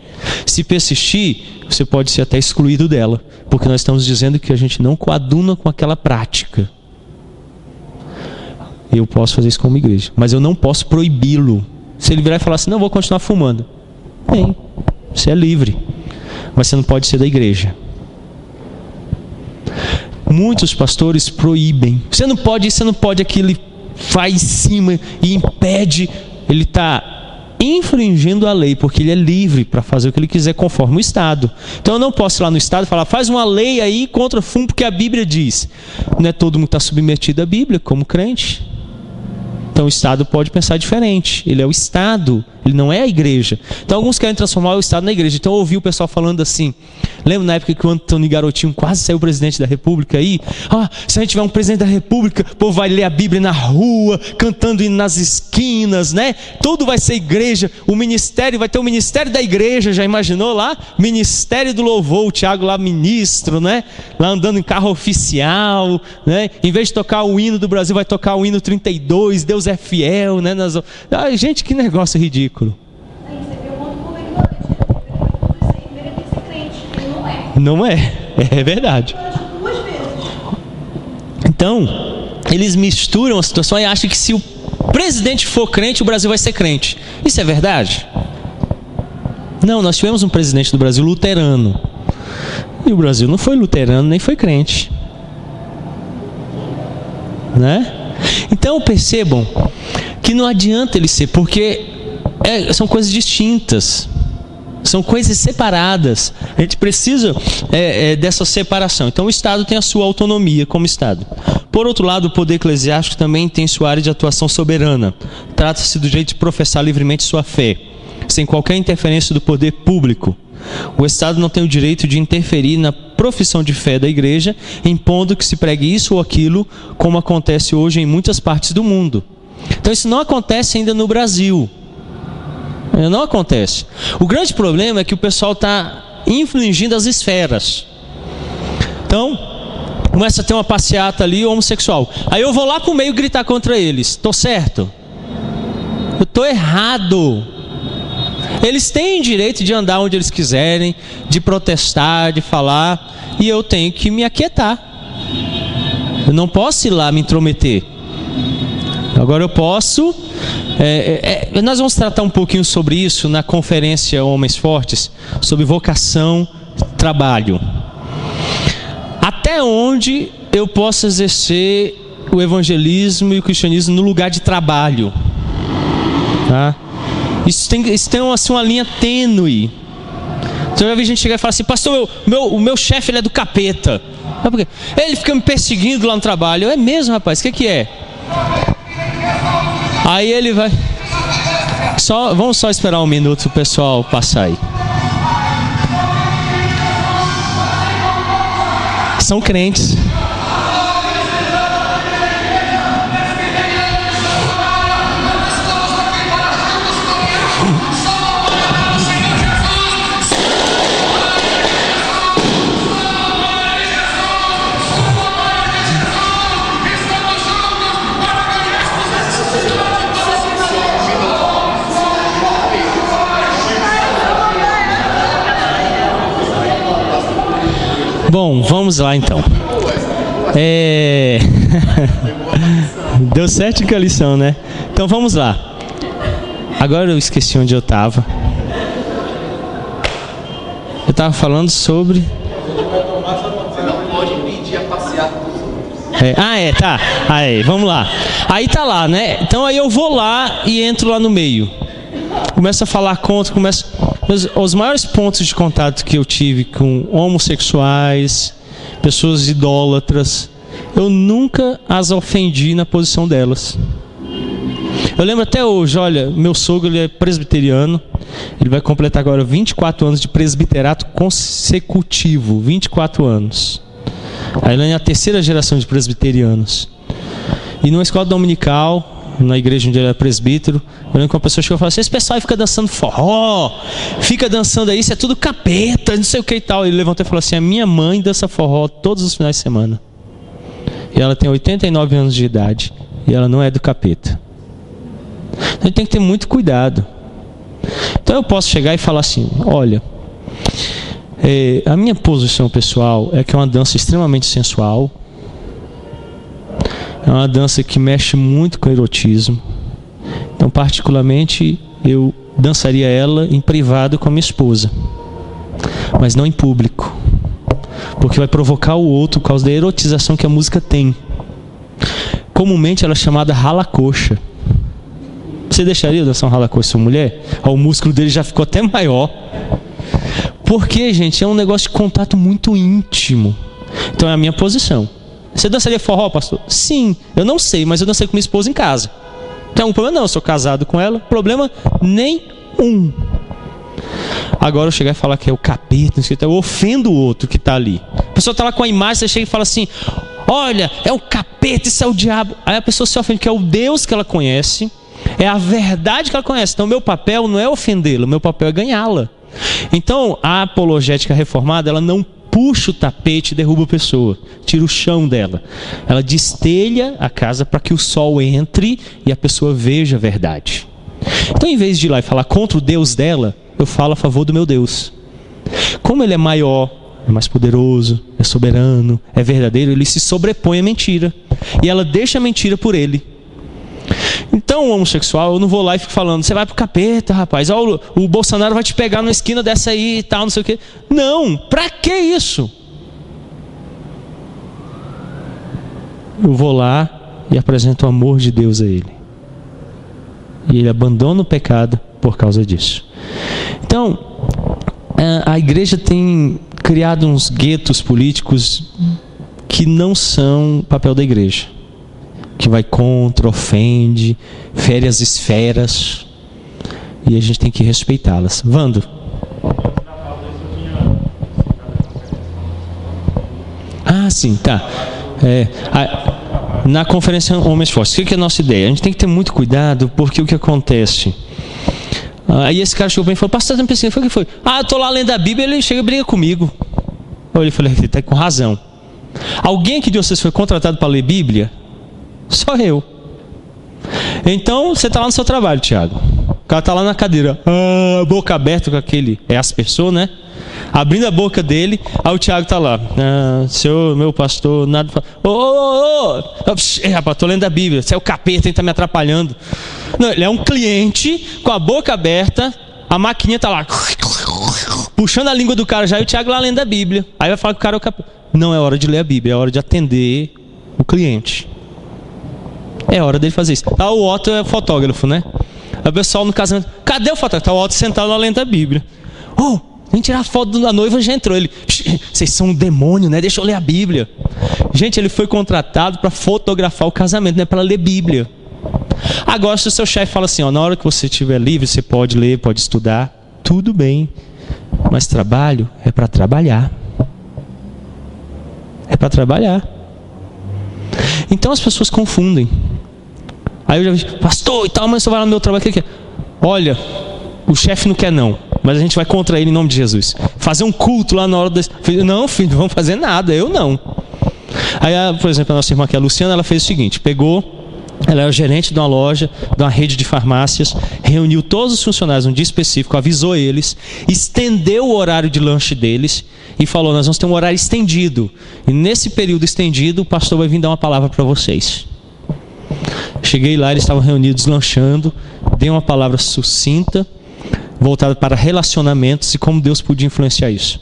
Se persistir, você pode ser até excluído dela, porque nós estamos dizendo que a gente não coaduna com aquela prática. Eu posso fazer isso como igreja, mas eu não posso proibi-lo. Se ele virar e falar assim: não, vou continuar fumando. Bem, você é livre, mas você não pode ser da igreja. Muitos pastores proíbem. Você não pode isso, você não pode aquilo. Ele vai em cima e impede. Ele está infringindo a lei, porque ele é livre para fazer o que ele quiser conforme o Estado. Então eu não posso ir lá no Estado e falar: faz uma lei aí contra fumo, porque a Bíblia diz. Não é todo mundo que está submetido à Bíblia como crente. Então o Estado pode pensar diferente. Ele é o Estado, ele não é a igreja. Então alguns querem transformar o Estado na igreja. Então eu ouvi o pessoal falando assim. Lembra na época que o Antônio Garotinho quase saiu presidente da República aí? Se a gente tiver um presidente da República, o povo vai ler a Bíblia na rua, cantando nas esquinas, né? Tudo vai ser igreja. O ministério, vai ter o ministério da igreja, já imaginou lá? Ministério do louvor, o Tiago lá ministro, né? Lá andando em carro oficial, né? Em vez de tocar o hino do Brasil, vai tocar o hino 32, Deus é fiel, né? Gente, que negócio ridículo. Não é, é verdade. Então, eles misturam a situação e acham que se o presidente for crente, o Brasil vai ser crente. Isso é verdade? Não, nós tivemos um presidente do Brasil luterano. E o Brasil não foi luterano, nem foi crente. Né? Então percebam que não adianta ele ser, porque são coisas distintas. São coisas separadas. A gente precisa dessa separação. Então o Estado tem a sua autonomia como Estado. Por outro lado, o poder eclesiástico também tem sua área de atuação soberana. Trata-se do direito de professar livremente sua fé, sem qualquer interferência do poder público. O Estado não tem o direito de interferir na profissão de fé da igreja, impondo que se pregue isso ou aquilo, como acontece hoje em muitas partes do mundo. Então isso não acontece ainda no Brasil. Não acontece. O grande problema é que o pessoal está infringindo as esferas. Então, começa a ter uma passeata ali homossexual. Aí eu vou lá pro meio gritar contra eles. Estou certo? Eu estou errado. Eles têm direito de andar onde eles quiserem, de protestar, de falar, e eu tenho que me aquietar. Eu não posso ir lá me intrometer. Agora eu posso... nós vamos tratar um pouquinho sobre isso na conferência Homens Fortes, sobre vocação, trabalho. Até onde eu posso exercer o evangelismo e o cristianismo no lugar de trabalho? Tá? Isso tem assim, uma linha tênue. Então, eu já vi gente chegar e falar assim: pastor, o meu chefe ele é do capeta. Por quê? Ele fica me perseguindo lá no trabalho. É mesmo, rapaz? O que é? Aí ele vai... Vamos só esperar um minuto o pessoal passar aí. São crentes. Bom, vamos lá então. Deu certo com a lição, né? Então vamos lá. Agora eu esqueci onde eu estava. Eu estava falando sobre... Você não pode impedir a passear. Tá. Vamos lá. Aí tá lá, né? Então aí eu vou lá e entro lá no meio. Começo a falar contra, os maiores pontos de contato que eu tive com homossexuais, pessoas idólatras, eu nunca as ofendi na posição delas. Eu lembro até hoje, olha, meu sogro ele é presbiteriano, ele vai completar agora 24 anos de presbiterato consecutivo, 24 anos. Aí ele é a terceira geração de presbiterianos. E numa escola dominical, na igreja onde ele era presbítero, eu lembro que uma pessoa chegou e falou assim: esse pessoal aí fica dançando forró, fica dançando aí, isso é tudo capeta, não sei o que e tal. Ele levantou e falou assim: a minha mãe dança forró todos os finais de semana. E ela tem 89 anos de idade. E ela não é do capeta. Então a gente tem que ter muito cuidado. Então eu posso chegar e falar assim: olha, a minha posição pessoal é que é uma dança extremamente sensual. É uma dança que mexe muito com o erotismo. Então, particularmente, eu dançaria ela em privado com a minha esposa, mas não em público, porque vai provocar o outro por causa da erotização que a música tem. Comumente ela é chamada rala-coxa. Você deixaria eu dançar um rala-coxa com sua mulher? O músculo dele já ficou até maior. Porque, gente, é um negócio de contato muito íntimo. Então é a minha posição. Você dançaria forró, pastor? Sim, eu não sei, mas eu dancei com minha esposa em casa. Tem algum problema? Não, eu sou casado com ela. Problema nenhum. Agora eu chegar e falar que é o capeta, eu ofendo o outro que está ali. A pessoa está lá com a imagem, você chega e fala assim: olha, é o capeta, isso é o diabo. Aí a pessoa se ofende, que é o Deus que ela conhece, é a verdade que ela conhece. Então meu papel não é ofendê-la, meu papel é ganhá-la. Então a apologética reformada, ela não puxa o tapete e derruba a pessoa, tira o chão dela. Ela destelha a casa para que o sol entre e a pessoa veja a verdade. Então, em vez de ir lá e falar contra o Deus dela, eu falo a favor do meu Deus. Como ele é maior, é mais poderoso, é soberano, é verdadeiro, ele se sobrepõe à mentira. E ela deixa a mentira por ele. Então, o homossexual, eu não vou lá e fico falando: você vai pro capeta, rapaz, ó, o Bolsonaro vai te pegar numa esquina dessa aí e tal, não sei o quê. Não, pra que isso? Eu vou lá e apresento o amor de Deus a ele. E ele abandona o pecado por causa disso. Então, a igreja tem criado uns guetos políticos que não são papel da igreja. Que vai contra, ofende, fere as esferas, e a gente tem que respeitá-las. Vando? Ah, sim, tá. Na conferência Homens Fortes, o que é a nossa ideia? A gente tem que ter muito cuidado, porque o que acontece? Aí esse cara chegou para mim e falou: pastor, não pensei, foi o que foi? Eu estou lá lendo a Bíblia, ele chega e briga comigo. Eu falei: ele está com razão. Alguém aqui de vocês foi contratado para ler Bíblia? Só eu. Então, você está lá no seu trabalho, Tiago. O cara está lá na cadeira, boca aberta com aquele, aspersor, né? Abrindo a boca dele, aí o Tiago está lá. Senhor, meu pastor, nada... rapaz, estou lendo a Bíblia, você é o capeta, ele está me atrapalhando. Não, ele é um cliente com a boca aberta, a maquininha está lá, puxando a língua do cara já, e o Tiago lá lendo a Bíblia. Aí vai falar que o cara é o capeta. Não é hora de ler a Bíblia, é hora de atender o cliente. É hora dele fazer isso. O Otto é fotógrafo, né? Aí o pessoal no casamento: cadê o fotógrafo? Tá o Otto sentado lá lendo a Bíblia. Vem tirar a foto da noiva, já entrou. Ele: vocês são um demônio, né? Deixa eu ler a Bíblia. Gente, ele foi contratado para fotografar o casamento, não é para ler Bíblia. Agora, se o seu chefe fala assim: na hora que você estiver livre, você pode ler, pode estudar, tudo bem. Mas trabalho é para trabalhar. É para trabalhar. Então as pessoas confundem. Aí eu já vi: pastor e tal, mas você vai lá no meu trabalho, o que é? Olha, o chefe não quer não, mas a gente vai contra ele em nome de Jesus. Fazer um culto lá na hora desse... Não, filho, não vamos fazer nada, eu não. Aí, por exemplo, a nossa irmã aqui, a Luciana, ela fez o seguinte: ela era gerente de uma loja, de uma rede de farmácias, reuniu todos os funcionários num dia específico, avisou eles, estendeu o horário de lanche deles e falou: nós vamos ter um horário estendido, e nesse período estendido o pastor vai vir dar uma palavra para vocês. Cheguei lá, eles estavam reunidos lanchando, dei uma palavra sucinta, voltada para relacionamentos e como Deus podia influenciar isso.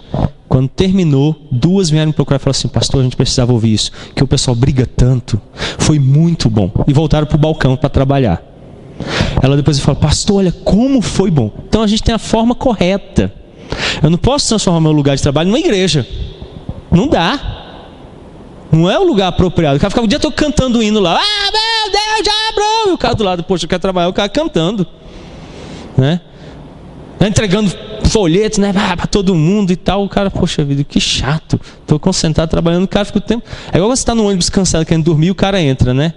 Quando terminou, 2 vieram me procurar e falaram assim: pastor, a gente precisava ouvir isso, que o pessoal briga tanto, foi muito bom. E voltaram para o balcão para trabalhar. Ela depois falou: pastor, olha como foi bom. Então a gente tem a forma correta. Eu não posso transformar meu lugar de trabalho numa igreja. Não dá. Não é o lugar apropriado. O cara ficava o dia todo cantando o hino lá: meu Deus, já abriu. E o cara do lado: poxa, eu quero trabalhar. O cara cantando, né? Entregando folhetos, né, para todo mundo e tal. O cara: poxa vida, que chato. Estou concentrado trabalhando, o cara fica o tempo. É igual você está no ônibus cansado, querendo dormir, o cara entra, né?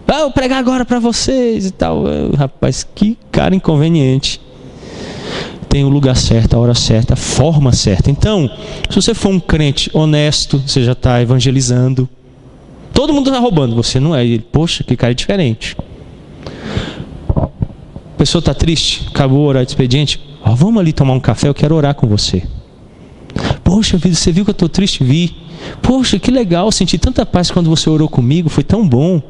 Vou pregar agora para vocês e tal. Rapaz, que cara inconveniente. Tem o lugar certo, a hora certa, a forma certa. Então, se você for um crente honesto, você já está evangelizando. Todo mundo está roubando, você não é. E ele: poxa, que cara diferente. A pessoa está triste, acabou o horário de expediente. Vamos ali tomar um café, eu quero orar com você. Poxa vida, você viu que eu estou triste? Vi. Poxa, que legal, senti tanta paz quando você orou comigo, foi tão bom.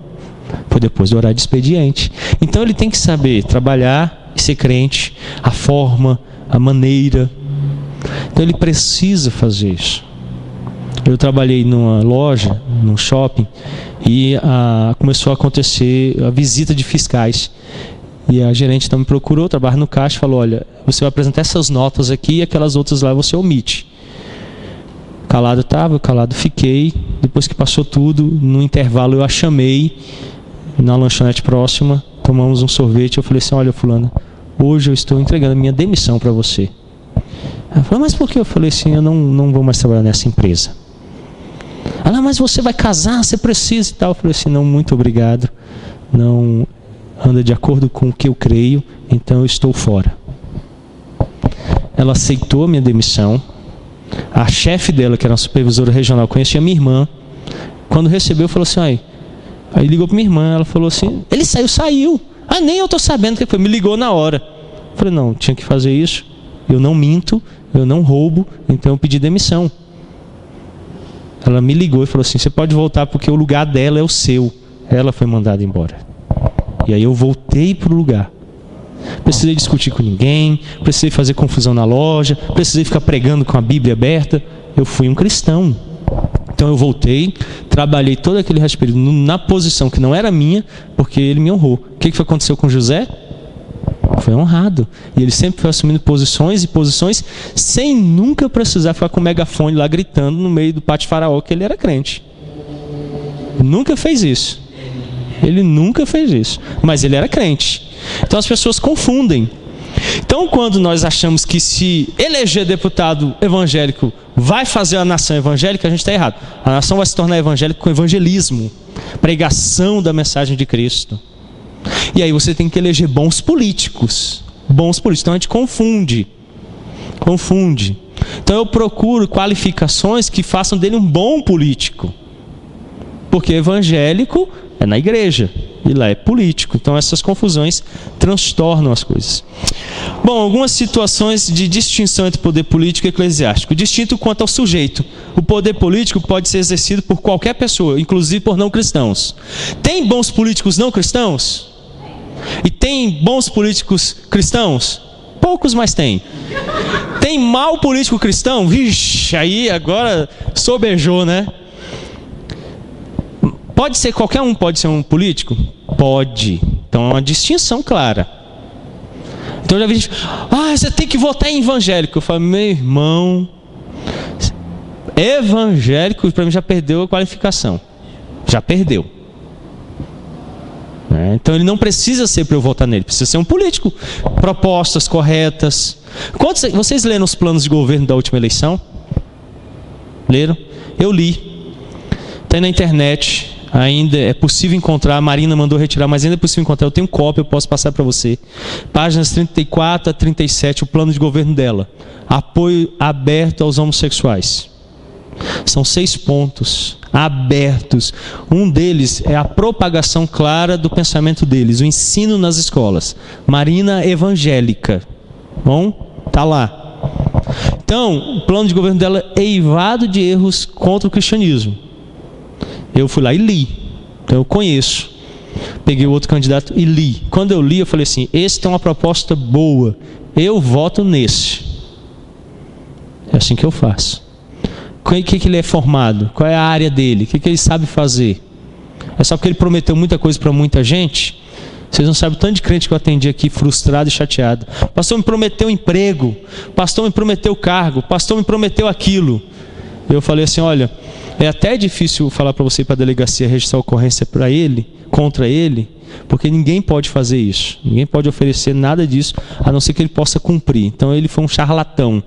Foi depois do horário de expediente. Então ele tem que saber trabalhar e ser crente, a forma, a maneira. Então ele precisa fazer isso. Eu trabalhei numa loja, num shopping, e começou a acontecer a visita de fiscais. E a gerente então me procurou, trabalha no caixa, e falou: olha, você vai apresentar essas notas aqui e aquelas outras lá você omite. Calado estava, calado fiquei. Depois que passou tudo, no intervalo eu a chamei na lanchonete próxima, tomamos um sorvete. Eu falei assim: olha, fulana, hoje eu estou entregando a minha demissão para você. Ela falou: mas por que? Eu falei assim: eu não vou mais trabalhar nessa empresa. Ela: mas você vai casar, você precisa e tal. Eu falei assim: não, muito obrigado. Não anda de acordo com o que eu creio, então eu estou fora. Ela aceitou a minha demissão. A chefe dela, que era uma supervisora regional, conhecia minha irmã. Quando recebeu, falou assim: aí ligou para minha irmã, ela falou assim: ele saiu. Nem eu estou sabendo o que foi. Me ligou na hora. Eu falei: não, tinha que fazer isso. Eu não minto, eu não roubo, então eu pedi demissão. Ela me ligou e falou assim: você pode voltar porque o lugar dela é o seu. Ela foi mandada embora. E aí eu voltei para o lugar. Precisei discutir com ninguém, precisei fazer confusão na loja, precisei ficar pregando com a Bíblia aberta. Eu fui um cristão. Então eu voltei, trabalhei todo aquele resto do período na posição que não era minha, porque ele me honrou. O que aconteceu com José? Foi honrado. E ele sempre foi assumindo posições e posições, sem nunca precisar ficar com o megafone lá gritando no meio do pátio de Faraó que ele era crente. Nunca fez isso. Ele nunca fez isso. Mas ele era crente. Então as pessoas confundem. Então, quando nós achamos que se eleger deputado evangélico vai fazer a nação evangélica, a gente está errado. A nação vai se tornar evangélica com evangelismo, pregação da mensagem de Cristo. E aí você tem que eleger bons políticos. Bons políticos. Então a gente confunde. Então eu procuro qualificações que façam dele um bom político. Porque evangélico é na igreja e lá é político. Então essas confusões transtornam as coisas. Bom, algumas situações de distinção entre poder político e eclesiástico. Distinto quanto ao sujeito. O poder político pode ser exercido por qualquer pessoa, inclusive por não cristãos. Tem bons políticos não cristãos? E tem bons políticos cristãos? Poucos, mas tem. Tem mau político cristão? Vixe, aí agora sobejou, né? Pode ser qualquer um, pode ser um político? Pode. Então é uma distinção clara. Então eu já vi gente, você tem que votar em evangélico. Eu falo, meu irmão, evangélico para mim já perdeu a qualificação. Já perdeu. Então ele não precisa ser para eu votar nele, precisa ser um político. Propostas corretas. Vocês leram os planos de governo da última eleição? Leram? Eu li. Tem na internet. Ainda é possível encontrar, a Marina mandou retirar, mas ainda é possível encontrar, eu tenho cópia, eu posso passar para você. Páginas 34 a 37, o plano de governo dela. Apoio aberto aos homossexuais. São 6 pontos abertos. Um deles é a propagação clara do pensamento deles, o ensino nas escolas. Marina evangélica. Bom, tá lá. Então, o plano de governo dela é eivado de erros contra o cristianismo. Eu fui lá e li. Então eu conheço. Peguei o outro candidato e li. Quando eu li, eu falei assim, esse tem uma proposta boa. Eu voto nesse. É assim que eu faço. O que ele é formado? Qual é a área dele? O que ele sabe fazer? É só porque ele prometeu muita coisa para muita gente? Vocês não sabem o tanto de crente que eu atendi aqui, frustrado e chateado. O pastor me prometeu emprego. O pastor me prometeu cargo. O pastor me prometeu aquilo. Eu falei assim, olha, é até difícil falar para você ir para a delegacia registrar ocorrência para ele, contra ele, porque ninguém pode fazer isso. Ninguém pode oferecer nada disso, a não ser que ele possa cumprir. Então ele foi um charlatão.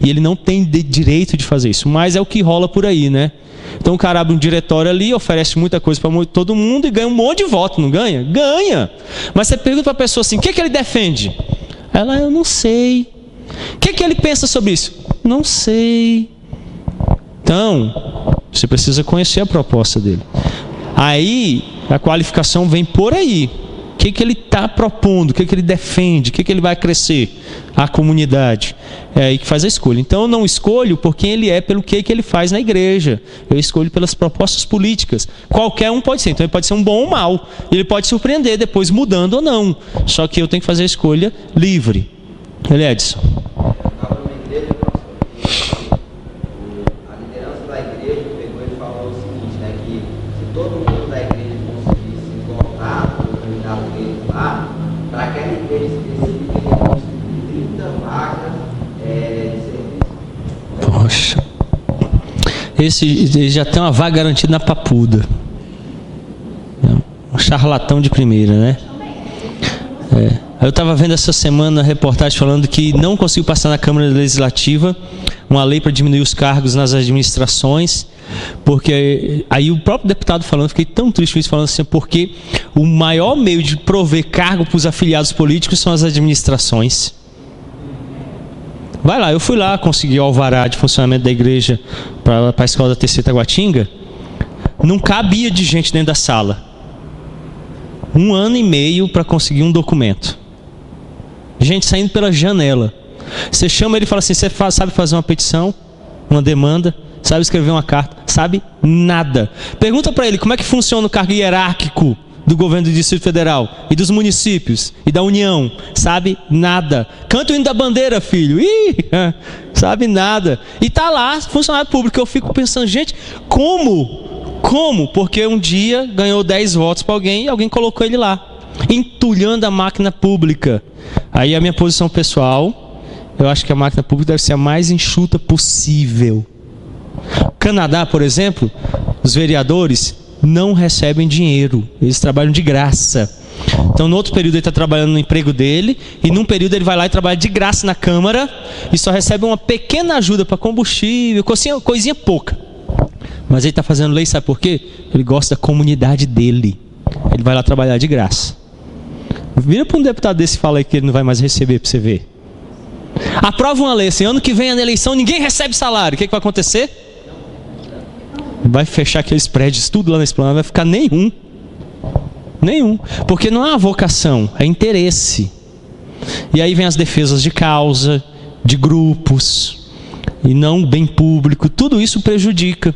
E ele não tem direito de fazer isso. Mas é o que rola por aí, né? Então o cara abre um diretório ali, oferece muita coisa para todo mundo e ganha um monte de voto, não ganha? Ganha! Mas você pergunta para a pessoa assim, o que ele defende? Ela, eu não sei. O que ele pensa sobre isso? Não sei. Então, você precisa conhecer a proposta dele. Aí, a qualificação vem por aí. O que ele está propondo, o que ele defende, o que ele vai crescer a comunidade. É aí que faz a escolha. Então, eu não escolho por quem ele é, pelo que ele faz na igreja. Eu escolho pelas propostas políticas. Qualquer um pode ser. Então, ele pode ser um bom ou mau. Ele pode surpreender depois, mudando ou não. Só que eu tenho que fazer a escolha livre. Edson. Para aquela igreja específica, ele construiu 30 vagas de serviço. Poxa. Esse já tem uma vaga garantida na papuda. Um charlatão de primeira, né? Eu estava vendo essa semana a reportagem falando que não conseguiu passar na Câmara Legislativa uma lei para diminuir os cargos nas administrações, porque aí o próprio deputado falando, fiquei tão triste com isso, falando assim, porque o maior meio de prover cargo para os afiliados políticos são as administrações. Vai lá, eu fui lá, consegui o alvará de funcionamento da igreja para a escola da TC Taguatinga, não cabia de gente dentro da sala. 1 ano e meio para conseguir um documento. Gente saindo pela janela. Você chama ele e fala assim, você sabe fazer uma petição, uma demanda, sabe escrever uma carta, sabe nada. Pergunta para ele como é que funciona o cargo hierárquico do governo do Distrito Federal e dos municípios e da União. Sabe nada. Canta o hino da bandeira, filho. Sabe nada. E tá lá, funcionário público. Eu fico pensando, gente, como? Porque um dia ganhou 10 votos para alguém e alguém colocou ele lá, entulhando a máquina pública. Aí a minha posição pessoal, eu acho que a máquina pública deve ser a mais enxuta possível. Canadá, por exemplo, os vereadores não recebem dinheiro, eles trabalham de graça. Então, no outro período ele está trabalhando no emprego dele, e num período ele vai lá e trabalha de graça na Câmara, e só recebe uma pequena ajuda para combustível, coisinha pouca. Mas ele está fazendo lei, sabe por quê? Ele gosta da comunidade dele. Ele vai lá trabalhar de graça. Vira para um deputado desse e fala aí que ele não vai mais receber para você ver. Aprova uma lei assim, ano que vem na eleição ninguém recebe salário. O que vai acontecer? Vai fechar aqueles prédios, tudo lá na Esplanada, vai ficar nenhum. Porque não é uma vocação, é interesse. E aí vem as defesas de causa, de grupos, e não bem público. Tudo isso prejudica.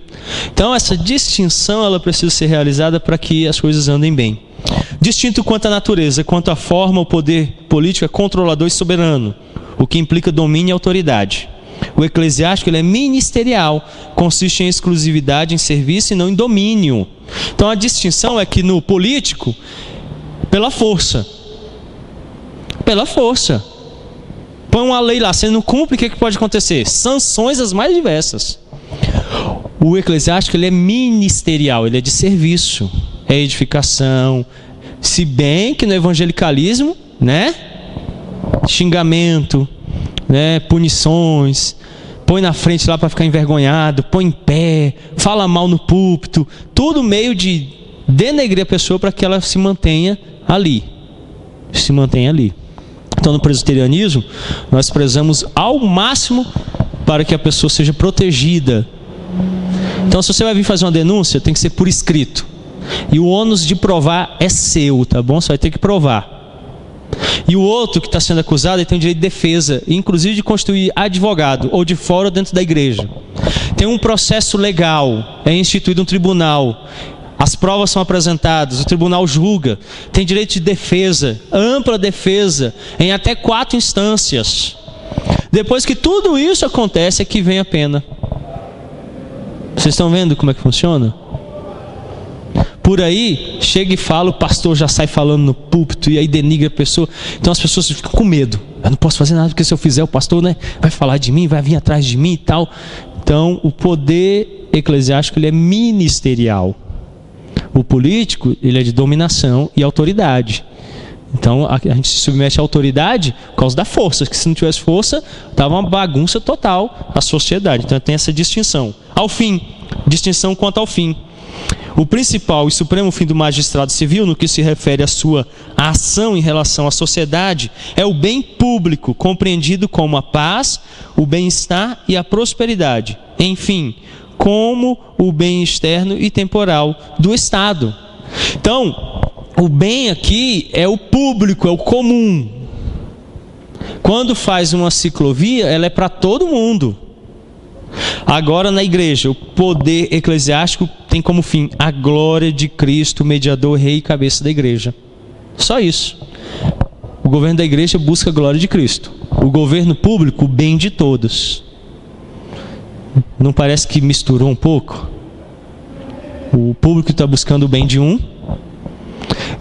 Então essa distinção ela precisa ser realizada para que as coisas andem bem. Distinto quanto à natureza, quanto à forma, o poder político é controlador e soberano, o que implica domínio e autoridade. O eclesiástico ele é ministerial, consiste em exclusividade, em serviço e não em domínio. Então a distinção é que no político, pela força. Põe uma lei lá, você não cumpre, o que pode acontecer? Sanções as mais diversas. O eclesiástico ele é ministerial, ele é de serviço, é edificação. Se bem que no evangelicalismo, né, xingamento, né, punições, põe na frente lá para ficar envergonhado, põe em pé, fala mal no púlpito, tudo meio de denegrir a pessoa para que ela se mantenha ali. Então no presbiterianismo nós prezamos ao máximo para que a pessoa seja protegida. Então se você vai vir fazer uma denúncia, tem que ser por escrito. E o ônus de provar é seu, tá bom? Você vai ter que provar. E o outro que está sendo acusado, ele tem o direito de defesa, inclusive de constituir advogado, ou de fora ou dentro da igreja. Tem um processo legal, é instituído um tribunal, as provas são apresentadas, o tribunal julga, tem direito de defesa, ampla defesa, em até 4 instâncias. Depois que tudo isso acontece, é que vem a pena. Vocês estão vendo como é que funciona? Por aí, chega e fala, o pastor já sai falando no púlpito e aí denigra a pessoa. Então as pessoas ficam com medo. Eu não posso fazer nada porque se eu fizer o pastor, né, vai falar de mim, vai vir atrás de mim e tal. Então o poder eclesiástico ele é ministerial. O político ele é de dominação e autoridade. Então a gente se submete à autoridade por causa da força. Que se não tivesse força, estava uma bagunça total a sociedade. Então tem essa distinção. Ao fim, distinção quanto ao fim. O principal e supremo fim do magistrado civil, no que se refere à sua ação em relação à sociedade, é o bem público, compreendido como a paz, o bem-estar e a prosperidade. Enfim, como o bem externo e temporal do Estado. Então, o bem aqui é o público, é o comum. Quando faz uma ciclovia, ela é para todo mundo. Agora na igreja, o poder eclesiástico tem como fim a glória de Cristo, mediador, rei e cabeça da igreja. Só isso. O governo da igreja busca a glória de Cristo. O governo público, o bem de todos. Não parece que misturou um pouco? O público está buscando o bem de um,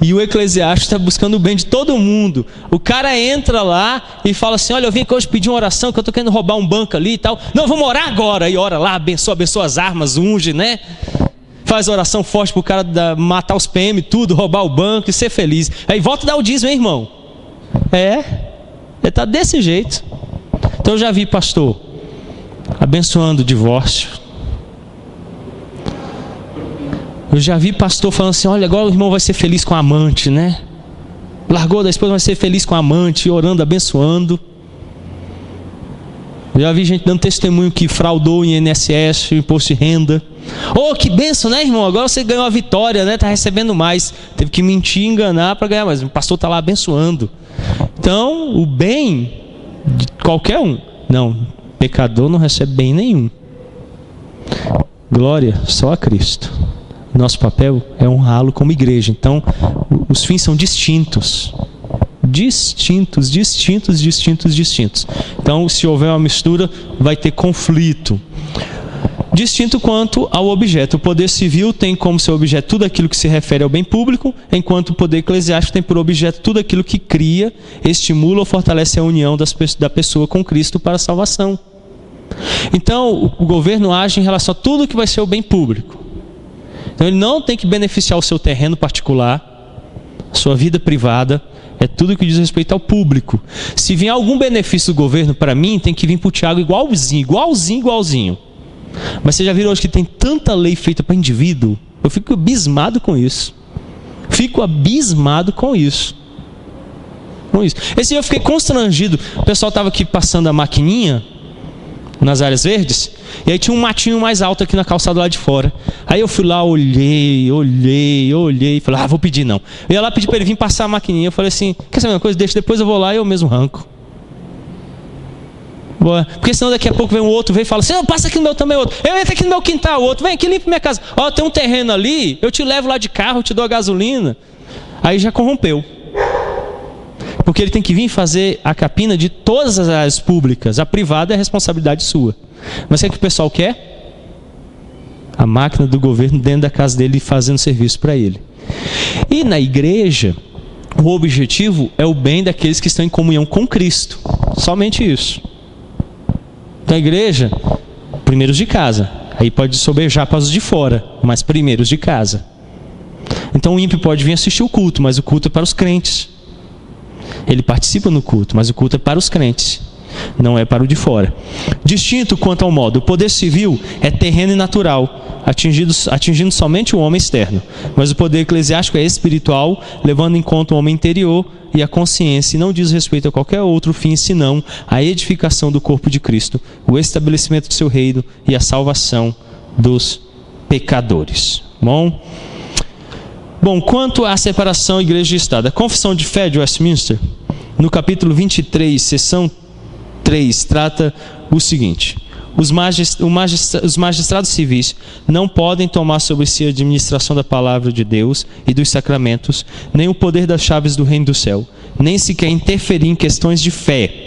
e o eclesiástico está buscando o bem de todo mundo. O cara entra lá e fala assim, olha, eu vim aqui hoje pedir uma oração, que eu estou querendo roubar um banco ali e tal. Não, vamos orar agora. E ora lá, abençoa as armas, unge, né? Faz oração forte para o cara matar os PM, tudo, roubar o banco e ser feliz. Aí volta a dar o dízimo, hein, irmão? Ele está desse jeito. Então eu já vi pastor abençoando o divórcio. Eu já vi pastor falando assim, olha, agora o irmão vai ser feliz com a amante, né? Largou da esposa, vai ser feliz com a amante, orando, abençoando. Eu já vi gente dando testemunho que fraudou o INSS, o imposto de renda. Oh, que bênção, né, irmão? Agora você ganhou a vitória, né? Está recebendo mais. Teve que mentir e enganar para ganhar mais. O pastor está lá abençoando. Então, o bem de qualquer um. Não, pecador não recebe bem nenhum. Glória só a Cristo. Nosso papel é honrá-lo como igreja. Então, os fins são distintos. Distintos. Então, se houver uma mistura, vai ter conflito. Distinto quanto ao objeto. O poder civil tem como seu objeto tudo aquilo que se refere ao bem público, enquanto o poder eclesiástico tem por objeto tudo aquilo que cria, estimula ou fortalece a união da pessoa com Cristo para a salvação. Então, o governo age em relação a tudo que vai ser o bem público. Então ele não tem que beneficiar o seu terreno particular, Sua vida privada é tudo que diz respeito ao público. Se vier algum benefício do governo para mim, tem que vir para o Tiago igualzinho. Mas você já viu hoje que tem tanta lei feita para indivíduo? Eu fico abismado com isso. Esse dia eu fiquei constrangido. O pessoal estava aqui passando a maquininha nas áreas verdes, e aí tinha um matinho mais alto aqui na calçada lá de fora. Aí eu fui lá, olhei, e falei, vou pedir não. Eu ia lá pedir para ele vir passar a maquininha. Eu falei assim, quer saber uma coisa? Deixa, depois eu vou lá e eu mesmo arranco. Porque senão daqui a pouco vem um outro, vem e fala assim, não, passa aqui no meu também outro. Eu entro aqui no meu quintal, outro, vem aqui, limpa minha casa. Ó, tem um terreno ali, eu te levo lá de carro, eu te dou a gasolina. Aí já corrompeu. Porque ele tem que vir fazer a capina de todas as áreas públicas. A privada é responsabilidade sua. Mas o que o pessoal quer? A máquina do governo dentro da casa dele fazendo serviço para ele. E na igreja, o objetivo é o bem daqueles que estão em comunhão com Cristo. Somente isso. Então a igreja, primeiros de casa. Aí pode sobejar para os de fora, mas primeiros de casa. Então o ímpio pode vir assistir o culto, mas o culto é para os crentes. Ele participa no culto, mas o culto é para os crentes, não é para o de fora. Distinto quanto ao modo, o poder civil é terreno e natural, atingindo somente o homem externo. Mas o poder eclesiástico é espiritual, levando em conta o homem interior e a consciência, e não diz respeito a qualquer outro fim, senão a edificação do corpo de Cristo, o estabelecimento do seu reino e a salvação dos pecadores. Bom, quanto à separação igreja e Estado, a Confissão de Fé de Westminster, no capítulo 23, seção 3, trata o seguinte: os magistrados civis não podem tomar sobre si a administração da palavra de Deus e dos sacramentos, nem o poder das chaves do reino do céu, nem sequer interferir em questões de fé.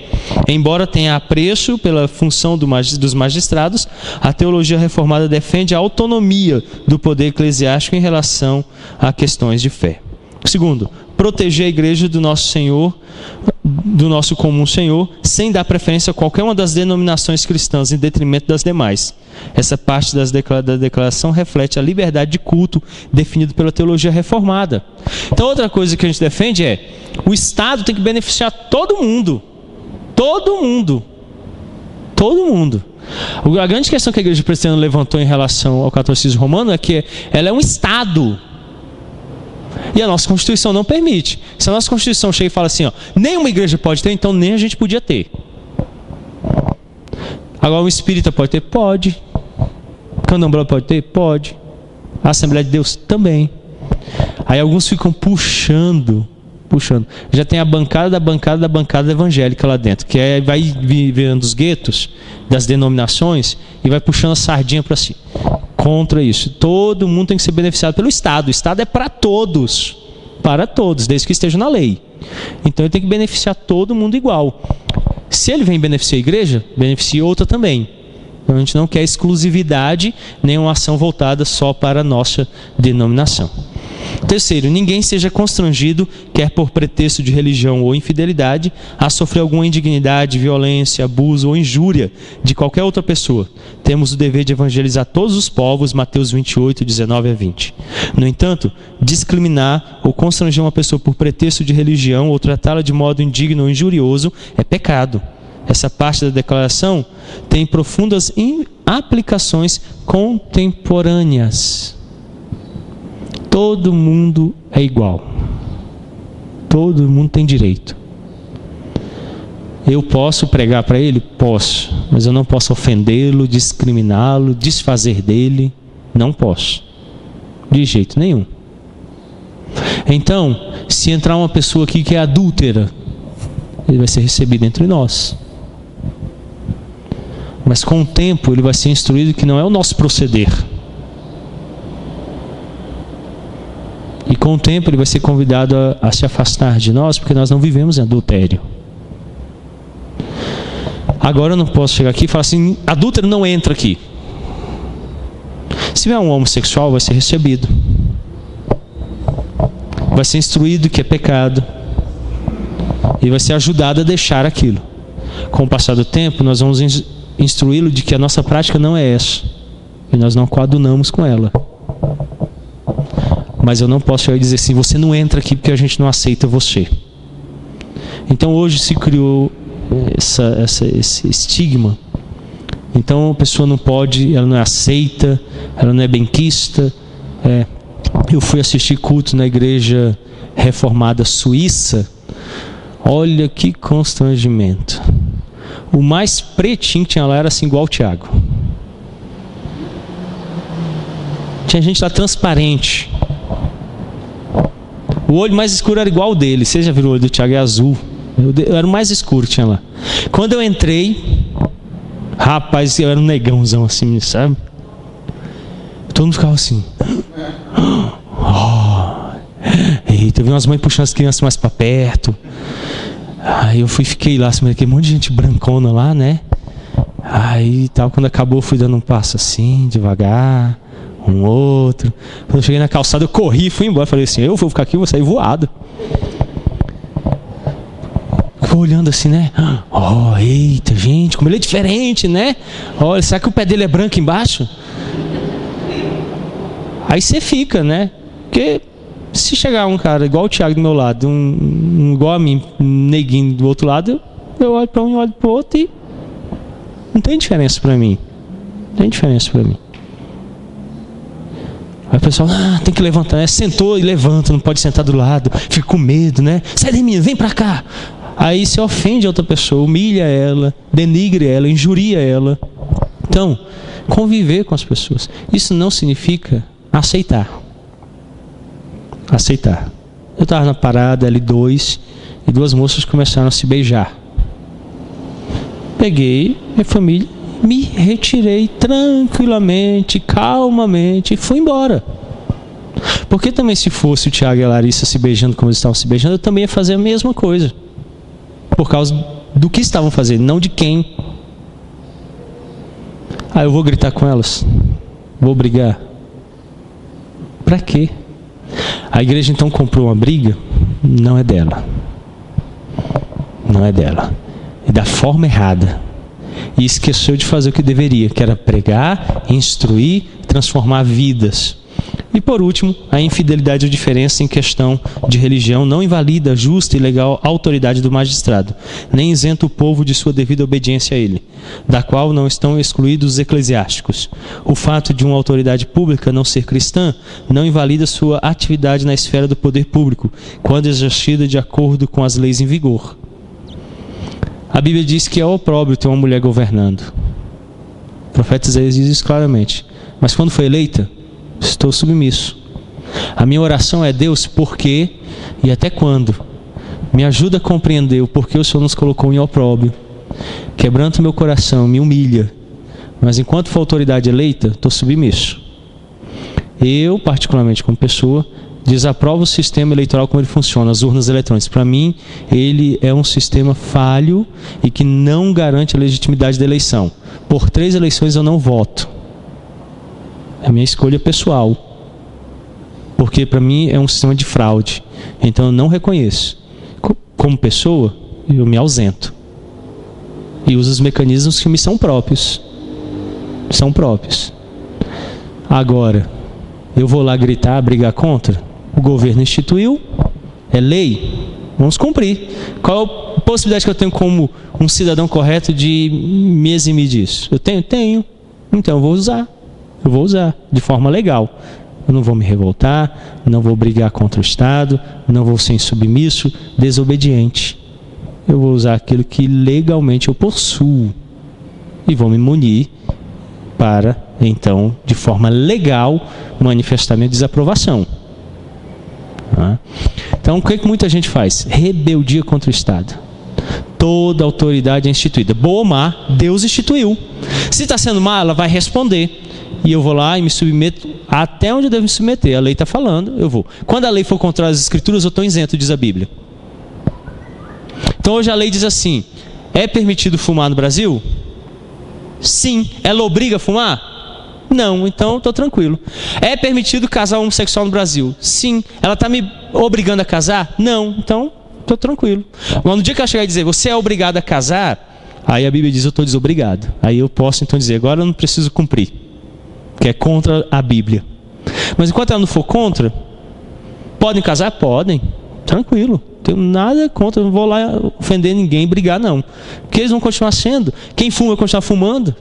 Embora tenha apreço pela função dos magistrados, a teologia reformada defende a autonomia do poder eclesiástico em relação a questões de fé. Segundo, proteger a igreja do nosso Senhor, do nosso comum Senhor, sem dar preferência a qualquer uma das denominações cristãs em detrimento das demais. Essa parte da declaração reflete a liberdade de culto definida pela teologia reformada. Então outra coisa que a gente defende é: o Estado tem que beneficiar todo mundo. Todo mundo. A grande questão que a igreja presbiteriana levantou em relação ao catolicismo romano é que ela é um Estado. E a nossa Constituição não permite. Se a nossa Constituição chega e fala assim, nenhuma igreja pode ter, então nem a gente podia ter. Agora, um espírita pode ter? Pode. Candomblé pode ter? Pode. A Assembleia de Deus? Também. Aí alguns ficam puxando. Já tem a bancada evangélica lá dentro, que vai virando os guetos das denominações e vai puxando a sardinha para si. Contra isso. Todo mundo tem que ser beneficiado pelo Estado. O Estado é para todos, desde que esteja na lei. Então ele tem que beneficiar todo mundo igual. Se ele vem beneficiar a igreja, beneficia outra também. Então a gente não quer exclusividade, nem uma ação voltada só para a nossa denominação. Terceiro, ninguém seja constrangido, quer por pretexto de religião ou infidelidade, a sofrer alguma indignidade, violência, abuso ou injúria de qualquer outra pessoa. Temos o dever de evangelizar todos os povos, Mateus 28, 19 a 20. No entanto, discriminar ou constranger uma pessoa por pretexto de religião ou tratá-la de modo indigno ou injurioso é pecado. Essa parte da declaração tem profundas aplicações contemporâneas. Todo mundo é igual. Todo mundo tem direito. Eu posso pregar para ele? Posso. Mas eu não posso ofendê-lo, discriminá-lo, desfazer dele. Não posso. De jeito nenhum. Então, se entrar uma pessoa aqui que é adúltera, ele vai ser recebido entre nós. Mas com o tempo ele vai ser instruído que não é o nosso proceder. E com o tempo ele vai ser convidado a se afastar de nós, porque nós não vivemos em adultério. Agora eu não posso chegar aqui e falar assim, adúltero não entra aqui. Se vier um homossexual, vai ser recebido. Vai ser instruído que é pecado. E vai ser ajudado a deixar aquilo. Com o passar do tempo, nós vamos instruí-lo de que a nossa prática não é essa. E nós não coadunamos com ela. Mas eu não posso chegar e dizer assim, você não entra aqui porque a gente não aceita você. Então hoje se criou esse estigma. Então a pessoa não pode, ela não é aceita, ela não é benquista. Eu fui assistir culto na igreja reformada suíça. Olha que constrangimento. O mais pretinho que tinha lá era assim igual o Tiago. Tinha gente lá transparente. O olho mais escuro era igual o dele. Você já viu o olho do Tiago? É azul. Eu era o mais escuro que tinha lá. Quando eu entrei, rapaz, eu era um negãozão assim, sabe? Todo mundo ficava assim. Eita, eu vi umas mães puxando as crianças mais pra perto. Aí eu fiquei lá, assim, aquele monte de gente brancona lá, né? Aí tal, quando acabou, eu fui dando um passo assim, devagar, um outro. Quando eu cheguei na calçada, eu corri e fui embora. Falei assim, eu vou ficar aqui, eu vou sair voado. Ficou olhando assim, né? Eita, gente, como ele é diferente, né? Olha, será que o pé dele é branco embaixo? Aí você fica, né? Porque se chegar um cara igual o Thiago do meu lado, igual a mim, um neguinho do outro lado, eu olho para um e olho para o outro e não tem diferença para mim. Não tem diferença para mim. Aí o pessoal, tem que levantar, né? Sentou e levanta, não pode sentar do lado, fica com medo, né? Sai de mim, vem para cá. Aí você ofende a outra pessoa, humilha ela, denigre ela, injuria ela. Então, conviver com as pessoas. Isso não significa aceitar. Aceitar. Eu estava na parada L2 e duas moças começaram a se beijar. Peguei minha família, me retirei tranquilamente, calmamente e fui embora. Porque também se fosse o Tiago e a Larissa se beijando como eles estavam se beijando, eu também ia fazer a mesma coisa. Por causa do que estavam fazendo, não de quem. Eu vou gritar com elas? Vou brigar? Pra quê? A igreja então comprou uma briga? Não é dela. Não é dela. É da forma errada. E esqueceu de fazer o que deveria, que era pregar, instruir, transformar vidas. E por último, a infidelidade ou diferença em questão de religião não invalida a justa e legal autoridade do magistrado, nem isenta o povo de sua devida obediência a ele, da qual não estão excluídos os eclesiásticos. O fato de uma autoridade pública não ser cristã não invalida sua atividade na esfera do poder público, quando exercida de acordo com as leis em vigor. A Bíblia diz que é opróbrio ter uma mulher governando. O profeta Isaías diz isso claramente. Mas quando foi eleita, estou submisso. A minha oração é: Deus, por quê e até quando? Me ajuda a compreender o porquê o Senhor nos colocou em opróbrio. Quebranta o meu coração, me humilha. Mas enquanto for autoridade eleita, estou submisso. Eu, particularmente como pessoa, desaprovo o sistema eleitoral como ele funciona, as urnas eletrônicas. Para mim, ele é um sistema falho e que não garante a legitimidade da eleição. Por 3 eleições eu não voto. É a minha escolha pessoal. Porque para mim é um sistema de fraude. Então eu não reconheço. Como pessoa, eu me ausento. E uso os mecanismos que me são próprios. São próprios. Agora, eu vou lá gritar, brigar contra? O governo instituiu, é lei, vamos cumprir. Qual a possibilidade que eu tenho como um cidadão correto de me eximir disso? Eu tenho? Tenho. Então eu vou usar. Eu vou usar de forma legal. Eu não vou me revoltar, não vou brigar contra o Estado, não vou ser insubmisso, desobediente. Eu vou usar aquilo que legalmente eu possuo e vou me munir para, então, de forma legal, manifestar minha desaprovação. Então, o que muita gente faz? Rebeldia contra o Estado. Toda autoridade é instituída. Boa ou má, Deus instituiu. Se está sendo má, ela vai responder. E eu vou lá e me submeto até onde eu devo me submeter. A lei está falando, eu vou. Quando a lei for contra as Escrituras, eu estou isento, diz a Bíblia. Então hoje a lei diz assim: é permitido fumar no Brasil? Sim. Ela obriga a fumar? Não, então estou tranquilo. É permitido casar homossexual no Brasil? Sim. Ela está me obrigando a casar? Não, então estou tranquilo. Mas no dia que ela chegar e dizer, você é obrigado a casar, aí a Bíblia diz, eu estou desobrigado. Aí eu posso então dizer, agora eu não preciso cumprir, que é contra a Bíblia. Mas enquanto ela não for contra, Podem casar? Podem. Tranquilo. Não tenho nada contra, não vou lá ofender ninguém, brigar não. Porque eles vão continuar sendo. Quem fuma vai continuar fumando.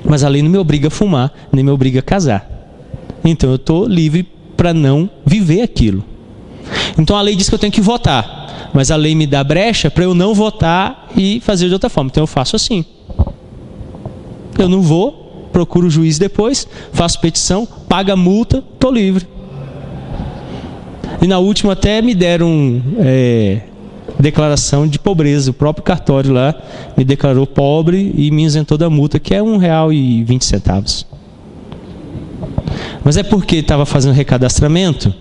Mas a lei não me obriga a fumar, nem me obriga a casar. Então eu estou livre para não viver aquilo. Então a lei diz que eu tenho que votar. Mas a lei me dá brecha para eu não votar e fazer de outra forma. Então eu faço assim. Eu não vou, procuro o juiz depois, faço petição, pago a multa, estou livre. E na última até me deram declaração de pobreza. O próprio cartório lá me declarou pobre e me isentou da multa, que é R$1,20. Mas é porque estava fazendo recadastramento,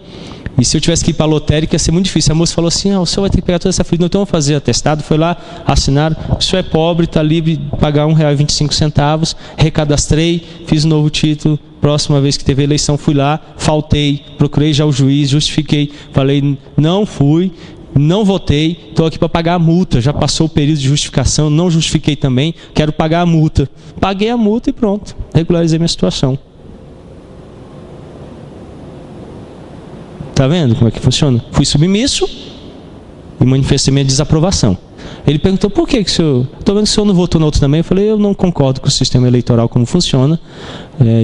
e se eu tivesse que ir para a lotérica ia ser muito difícil. A moça falou assim, o senhor vai ter que pegar toda essa folha, então vamos fazer atestado. Foi lá, assinaram, o senhor é pobre, está livre de pagar R$1,25, recadastrei, fiz um novo título. Próxima vez que teve eleição fui lá, faltei, procurei já o juiz, justifiquei, falei, não fui, não votei, estou aqui para pagar a multa, já passou o período de justificação, não justifiquei também, quero pagar a multa. Paguei a multa e pronto, regularizei minha situação. Está vendo como é que funciona? Fui submisso e manifestei minha desaprovação. Ele perguntou, por que o senhor... Estou vendo que o senhor não votou no outro também. Eu falei, eu não concordo com o sistema eleitoral como funciona.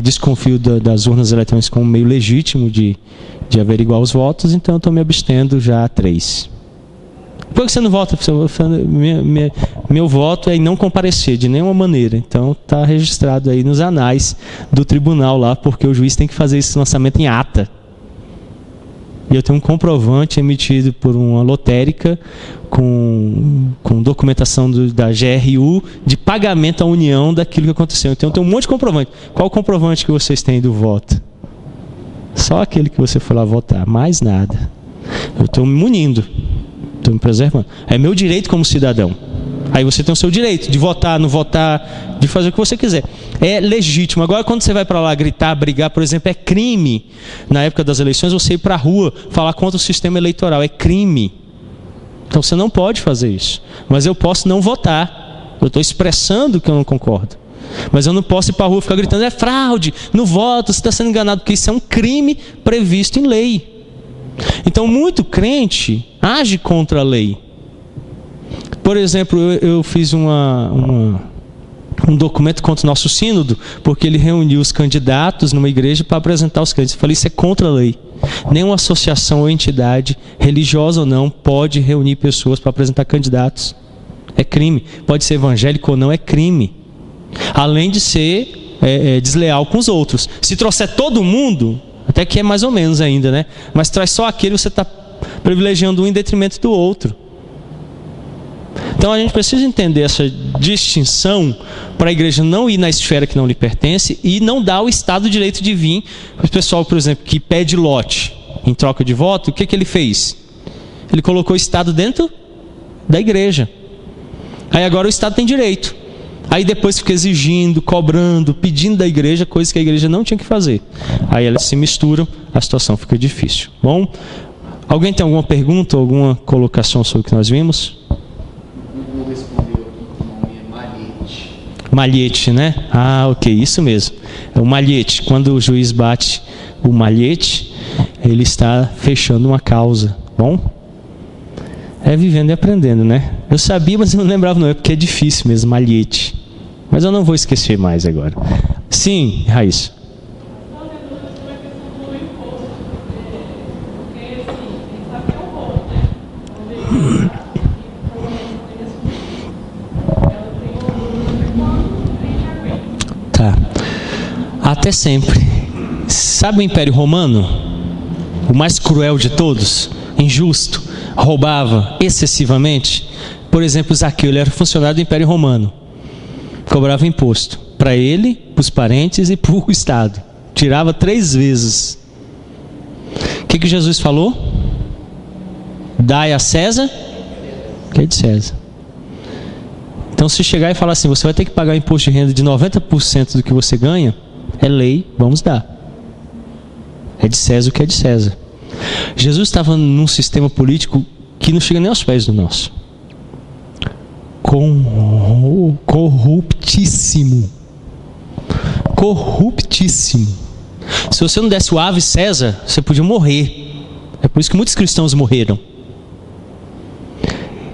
Desconfio das urnas eletrônicas como meio legítimo de averiguar os votos, então eu estou me abstendo já há 3. Por que você não vota? Meu voto é em não comparecer de nenhuma maneira. Então está registrado aí nos anais do tribunal lá, porque o juiz tem que fazer esse lançamento em ata. E eu tenho um comprovante emitido por uma lotérica com documentação da GRU de pagamento à União daquilo que aconteceu. Então eu tenho um monte de comprovante. Qual o comprovante que vocês têm do voto? Só aquele que você foi lá votar, mais nada. Eu estou me munindo, estou me preservando. É meu direito como cidadão. Aí você tem o seu direito de votar, não votar, de fazer o que você quiser. É legítimo. Agora, quando você vai para lá gritar, brigar, por exemplo, é crime. Na época das eleições, você ir para a rua falar contra o sistema eleitoral. É crime. Então, você não pode fazer isso. Mas eu posso não votar. Eu estou expressando que eu não concordo. Mas eu não posso ir para a rua e ficar gritando, é fraude, não voto, você está sendo enganado, porque isso é um crime previsto em lei. Então, muito crente age contra a lei. Por exemplo, eu fiz um documento contra o nosso sínodo, porque ele reuniu os candidatos numa igreja para apresentar os candidatos. Eu falei, isso é contra a lei. Nenhuma associação ou entidade, religiosa ou não, pode reunir pessoas para apresentar candidatos. É crime. Pode ser evangélico ou não, é crime. Além de ser desleal com os outros. Se trouxer todo mundo, até que é mais ou menos ainda, né? Mas traz só aquele, você está privilegiando um em detrimento do outro. Então a gente precisa entender essa distinção para a igreja não ir na esfera que não lhe pertence e não dar ao Estado o direito de vir. O pessoal, por exemplo, que pede lote em troca de voto, o que ele fez? Ele colocou o Estado dentro da igreja. Aí agora o Estado tem direito. Aí depois fica exigindo, cobrando, pedindo da igreja coisas que a igreja não tinha que fazer. Aí elas se misturam, a situação fica difícil. Bom, alguém tem alguma pergunta, alguma colocação sobre o que nós vimos? Malhete, né? Ah, ok, isso mesmo. É o malhete. Quando o juiz bate o malhete, ele está fechando uma causa. Bom? É vivendo e aprendendo, né? Eu sabia, mas eu não lembrava não. É porque é difícil mesmo, malhete. Mas eu não vou esquecer mais agora. Sim, Raíssa. Tá. Até sempre. Sabe o Império Romano? O mais cruel de todos, injusto, roubava excessivamente. Por exemplo, Zaqueu, ele era funcionário do Império Romano. Cobrava imposto para ele, para os parentes e para o Estado. Tirava 3 vezes. O que Jesus falou? Dai a César o que é de César. Então, se chegar e falar assim, você vai ter que pagar imposto de renda de 90% do que você ganha, é lei, vamos dar. É de César o que é de César. Jesus estava num sistema político que não chega nem aos pés do nosso. Corruptíssimo. Corruptíssimo. Se você não desse o Ave César, você podia morrer. É por isso que muitos cristãos morreram.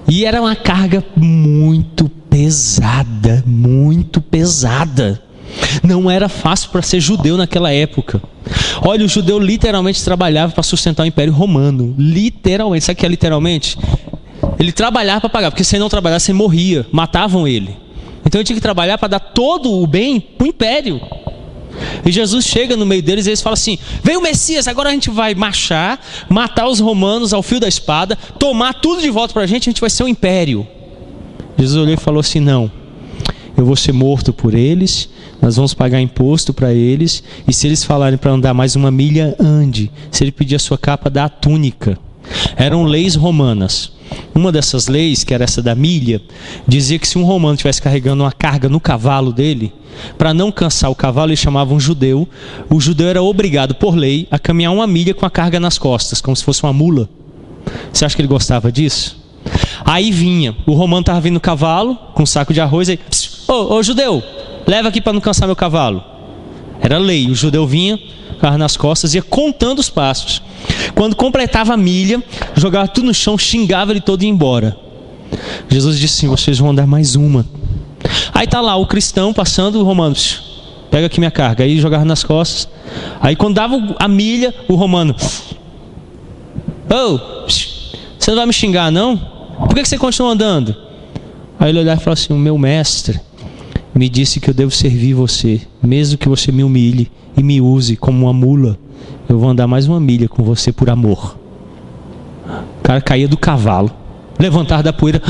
E era uma carga muito pesada, muito pesada. Não era fácil para ser judeu naquela época. Olha, o judeu literalmente trabalhava para sustentar o Império Romano. Literalmente, sabe o que é literalmente? Ele trabalhava para pagar, porque se ele não trabalhasse, ele morria, matavam ele. Então ele tinha que trabalhar para dar todo o bem para o Império. E Jesus chega no meio deles e eles falam assim: vem o Messias, agora a gente vai marchar, matar os romanos ao fio da espada, tomar tudo de volta para a gente vai ser um império. Jesus olhou e falou assim: não, eu vou ser morto por eles, nós vamos pagar imposto para eles, e se eles falarem para andar mais uma milha, ande. Se ele pedir a sua capa, dá a túnica. Eram leis romanas. Uma dessas leis, que era essa da milha, dizia que se um romano estivesse carregando uma carga no cavalo dele, para não cansar o cavalo, ele chamava um judeu. O judeu era obrigado por lei a caminhar uma milha com a carga nas costas, como se fosse uma mula. Você acha que ele gostava disso? Aí vinha, o romano estava vindo no cavalo, com um saco de arroz, aí: ô judeu, leva aqui para não cansar meu cavalo. Era lei, o judeu vinha, carro nas costas, ia contando os passos. Quando completava a milha, jogava tudo no chão, xingava ele todo e ia embora. Jesus disse assim: vocês vão andar mais uma. Aí tá lá o cristão passando, o romano: pega aqui minha carga. Aí jogava nas costas. Aí quando dava a milha, o romano: você não vai me xingar não? Por que você continua andando? Aí ele olhava e falava assim: o meu mestre me disse que eu devo servir você, mesmo que você me humilhe e me use como uma mula. Eu vou andar mais uma milha com você por amor. O cara caía do cavalo, levantava da poeira.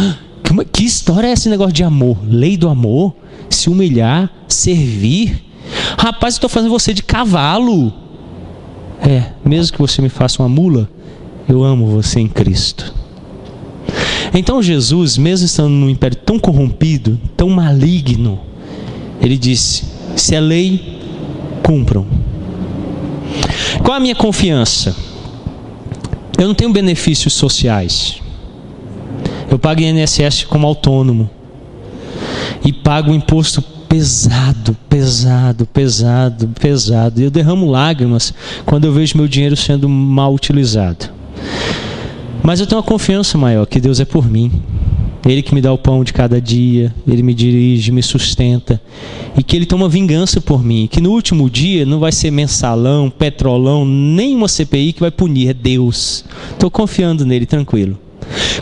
Que história é esse negócio de amor? Lei do amor? Se humilhar, servir? Rapaz, eu estou fazendo você de cavalo. Mesmo que você me faça uma mula, eu amo você em Cristo. Então Jesus, mesmo estando num império tão corrompido, tão maligno, ele disse: se é lei, cumpram. Qual a minha confiança? Eu não tenho benefícios sociais. Eu pago INSS como autônomo. E pago um imposto pesado. E eu derramo lágrimas quando eu vejo meu dinheiro sendo mal utilizado. Mas eu tenho uma confiança maior, que Deus é por mim. Ele que me dá o pão de cada dia, Ele me dirige, me sustenta, e que Ele toma vingança por mim, que no último dia não vai ser mensalão, petrolão, nem uma CPI que vai punir, é Deus. Estou confiando nele, tranquilo.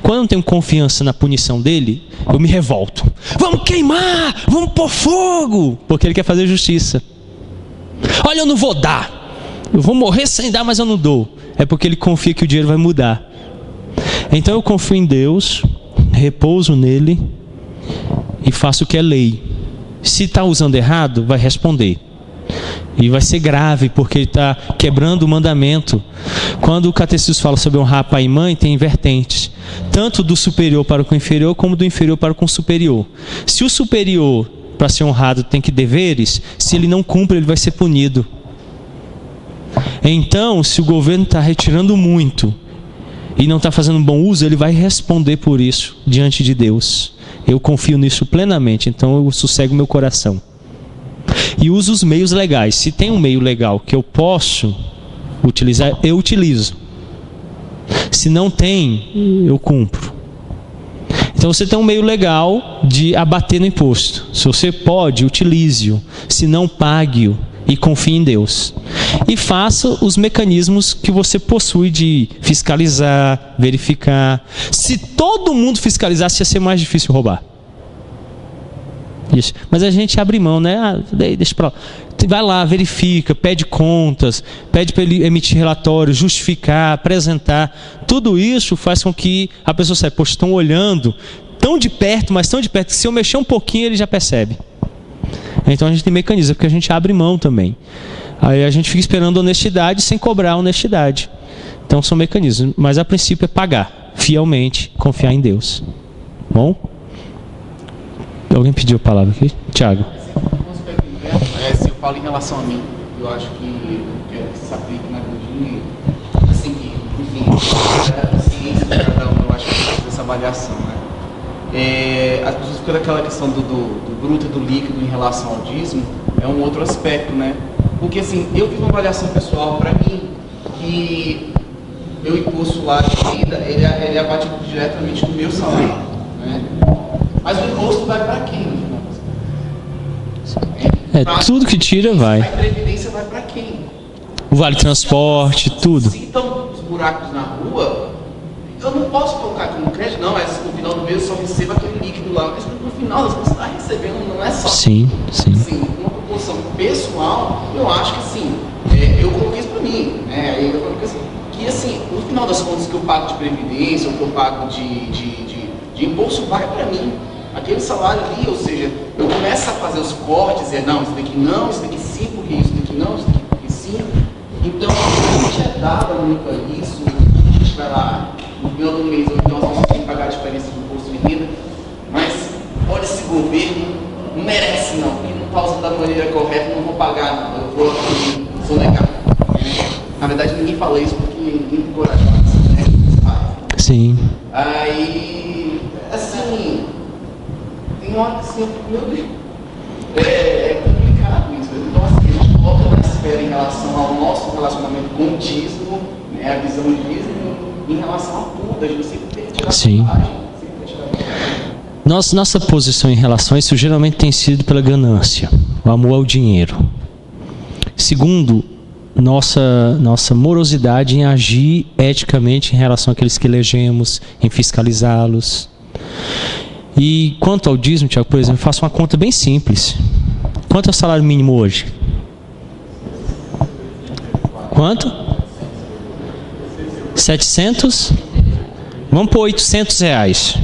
Quando eu não tenho confiança na punição dele, eu me revolto. Vamos queimar, vamos pôr fogo, porque Ele quer fazer justiça. Olha, eu não vou dar, eu vou morrer sem dar, mas eu não dou. É porque Ele confia que o dinheiro vai mudar. Então eu confio em Deus, repouso nele e faço o que é lei. Se está usando errado, vai responder. E vai ser grave, porque ele está quebrando o mandamento. Quando o catecismo fala sobre honrar pai e mãe, tem vertentes. Tanto do superior para com o inferior, como do inferior para com o superior. Se o superior, para ser honrado, tem que deveres, se ele não cumpre, ele vai ser punido. Então, se o governo está retirando muito e não está fazendo um bom uso, ele vai responder por isso diante de Deus. Eu confio nisso plenamente, então eu sossego meu coração. E uso os meios legais. Se tem um meio legal que eu posso utilizar, eu utilizo. Se não tem, eu cumpro. Então você tem um meio legal de abater no imposto. Se você pode, utilize-o. Se não, pague-o e confie em Deus. E faça os mecanismos que você possui de fiscalizar, verificar. Se todo mundo fiscalizasse, ia ser mais difícil roubar. Isso. Mas a gente abre mão, né? Deixa pra lá. Vai lá, verifica, pede contas, pede para ele emitir relatório, justificar, apresentar. Tudo isso faz com que a pessoa saiba: poxa, estão olhando tão de perto, mas tão de perto, que se eu mexer um pouquinho ele já percebe. Então a gente tem mecanismo, porque a gente abre mão também. Aí a gente fica esperando honestidade sem cobrar honestidade. Então são mecanismos, mas a princípio é pagar fielmente, confiar em Deus. Bom? Alguém pediu a palavra aqui? Tiago. Se eu falo em relação a mim, eu acho que se aplica na vida, assim, enfim, a ciência de cada um, eu acho que precisa dessa avaliação, né? As pessoas ficam naquela questão do bruto e do líquido em relação ao dízimo, é um outro aspecto, né? Porque assim, eu fiz uma avaliação pessoal para mim que meu imposto lá de renda, ele é abatido diretamente no meu salário, né? Mas o imposto vai para quem, no final das contas? Tudo que tira vai. A previdência vai para quem? O vale transporte, tudo. Se estão os buracos na rua, eu não posso colocar aqui no crédito, não, mas no final do mês eu só recebo aquele líquido lá. Mas no final das contas, você está recebendo, não é só. Sim. Assim, uma proporção pessoal, eu acho que assim, eu coloquei isso para mim, né? Aí eu coloquei assim, que assim, no final das contas, que eu pago de previdência, ou que eu pago de imposto, vai para mim. Aquele salário ali, ou seja, eu começo a fazer os cortes, dizer, não, isso daqui não, isso daqui sim, porque isso daqui não, isso daqui porque sim. Então, a gente é dado muito a isso, a gente vai lá, no final do mês, ou então nós vamos ter que pagar a diferença do imposto de renda, mas olha, esse governo não merece não, porque não está usando da maneira correta, não vou pagar não, eu vou sonegar. Na verdade, ninguém fala isso porque ninguém tem coragem de falar isso, né? Sim. Aí, assim, tem uma hora que assim, meu Deus, é complicado isso. Então, assim, a gente coloca na esfera em relação ao nosso relacionamento com o dízimo, né, a visão de dízimo, em relação a tudo. A gente sempre tem que tirar vantagem, sempre tem que tirar vantagem. Nossa posição em relação a isso geralmente tem sido pela ganância, o amor ao dinheiro. Segundo, nossa morosidade em agir eticamente em relação àqueles que elegemos, em fiscalizá-los. E quanto ao dízimo, Tiago, por exemplo, eu faço uma conta bem simples. Quanto é o salário mínimo hoje? Quanto? 700? Vamos por 800 reais.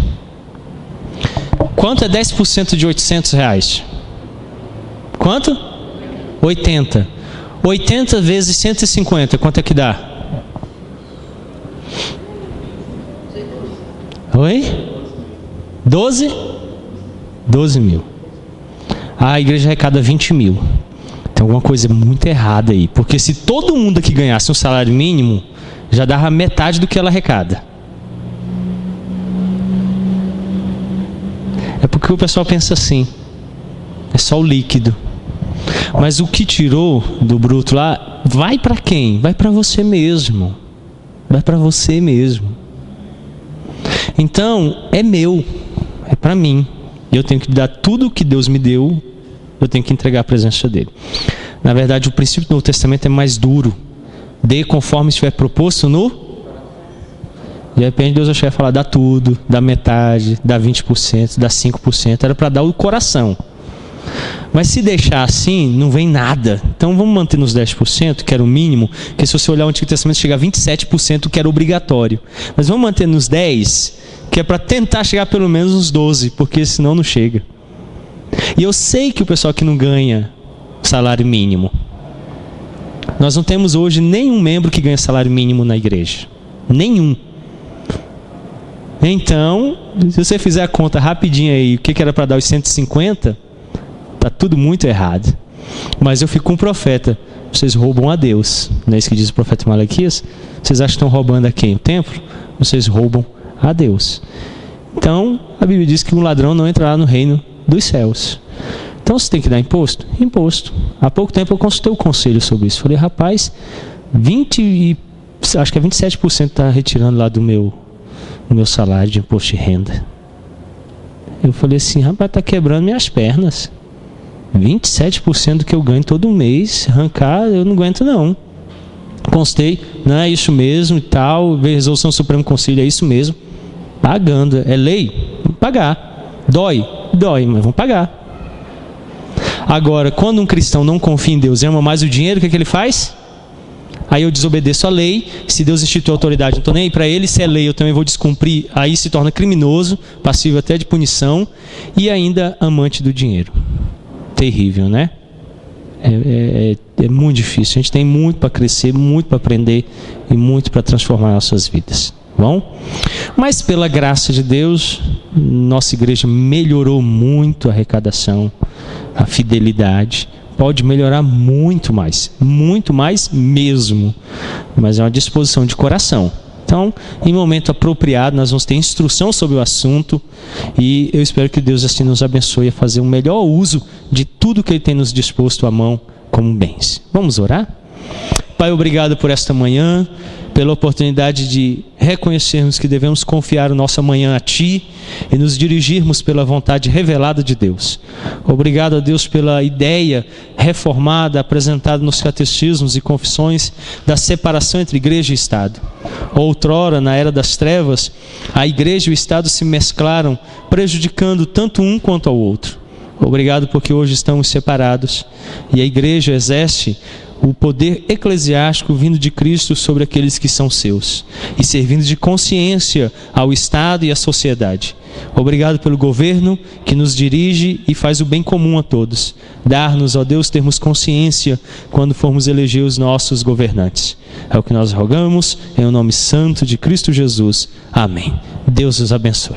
Quanto é 10% de 800 reais? Quanto? 80. 80 vezes 150, quanto é que dá? Oi? 12? 12 mil. A igreja arrecada 20 mil. Tem alguma coisa muito errada aí. Porque se todo mundo aqui ganhasse um salário mínimo, já dava metade do que ela arrecada. É porque o pessoal pensa assim. É só o líquido. Mas o que tirou do bruto lá, vai para quem? Vai para você mesmo. Vai para você mesmo. Então, é meu. É para mim. E eu tenho que dar tudo o que Deus me deu, eu tenho que entregar a presença dele. Na verdade, o princípio do Novo Testamento é mais duro. Dê conforme estiver proposto no... De repente Deus vai chegar e falar, dá tudo, dá metade, dá 20%, dá 5%. Era para dar o coração. Mas se deixar assim, não vem nada. Então vamos manter nos 10%, que era o mínimo, porque se você olhar o Antigo Testamento, chega a 27%, que era obrigatório. Mas vamos manter nos 10%, que é para tentar chegar pelo menos nos 12%, porque senão não chega. E eu sei que o pessoal que não ganha salário mínimo, nós não temos hoje nenhum membro que ganha salário mínimo na igreja. Nenhum. Então, se você fizer a conta rapidinho aí, o que era para dar os 150, está tudo muito errado. Mas eu fico com o profeta. Vocês roubam a Deus. Não é isso que diz o profeta Malaquias? Vocês acham que estão roubando a quem? O templo? Vocês roubam a Deus. Então, a Bíblia diz que um ladrão não entrará no reino dos céus. Então, você tem que dar imposto? Imposto. Há pouco tempo eu consultei o conselho sobre isso. Falei, rapaz, acho que é 27% está retirando lá do meu salário de imposto de renda. Eu falei assim, rapaz, está quebrando minhas pernas. 27% do que eu ganho todo mês, arrancar, eu não aguento não. Constei, não é isso mesmo e tal, veio resolução do Supremo Conselho, é isso mesmo. Pagando, é lei, vamos pagar. Dói, mas vamos pagar. Agora, quando um cristão não confia em Deus e ama mais o dinheiro, o que ele faz? Aí eu desobedeço a lei. Se Deus instituiu a autoridade, não estou nem aí para ele. Se é lei, eu também vou descumprir. Aí se torna criminoso, passível até de punição e ainda amante do dinheiro. Terrível, né? É muito difícil. A gente tem muito para crescer, muito para aprender e muito para transformar nossas vidas. Bom? Mas pela graça de Deus, nossa igreja melhorou muito a arrecadação, a fidelidade. Pode melhorar muito mais mesmo. Mas é uma disposição de coração. Então, em momento apropriado, nós vamos ter instrução sobre o assunto e eu espero que Deus assim nos abençoe a fazer um melhor uso de tudo que Ele tem nos disposto à mão como bens. Vamos orar? Pai, obrigado por esta manhã. pela oportunidade de reconhecermos que devemos confiar o nosso amanhã a Ti e nos dirigirmos pela vontade revelada de Deus. Obrigado a Deus pela ideia reformada apresentada nos catecismos e confissões da separação entre igreja e Estado. Outrora, na era das trevas, a igreja e o Estado se mesclaram, prejudicando tanto um quanto ao outro. Obrigado porque hoje estamos separados e a igreja exerce o poder eclesiástico vindo de Cristo sobre aqueles que são seus e servindo de consciência ao Estado e à sociedade. Obrigado pelo governo que nos dirige e faz o bem comum a todos. Dar-nos, ó Deus, termos consciência quando formos eleger os nossos governantes. É o que nós rogamos, em nome santo de Cristo Jesus. Amém. Deus os abençoe.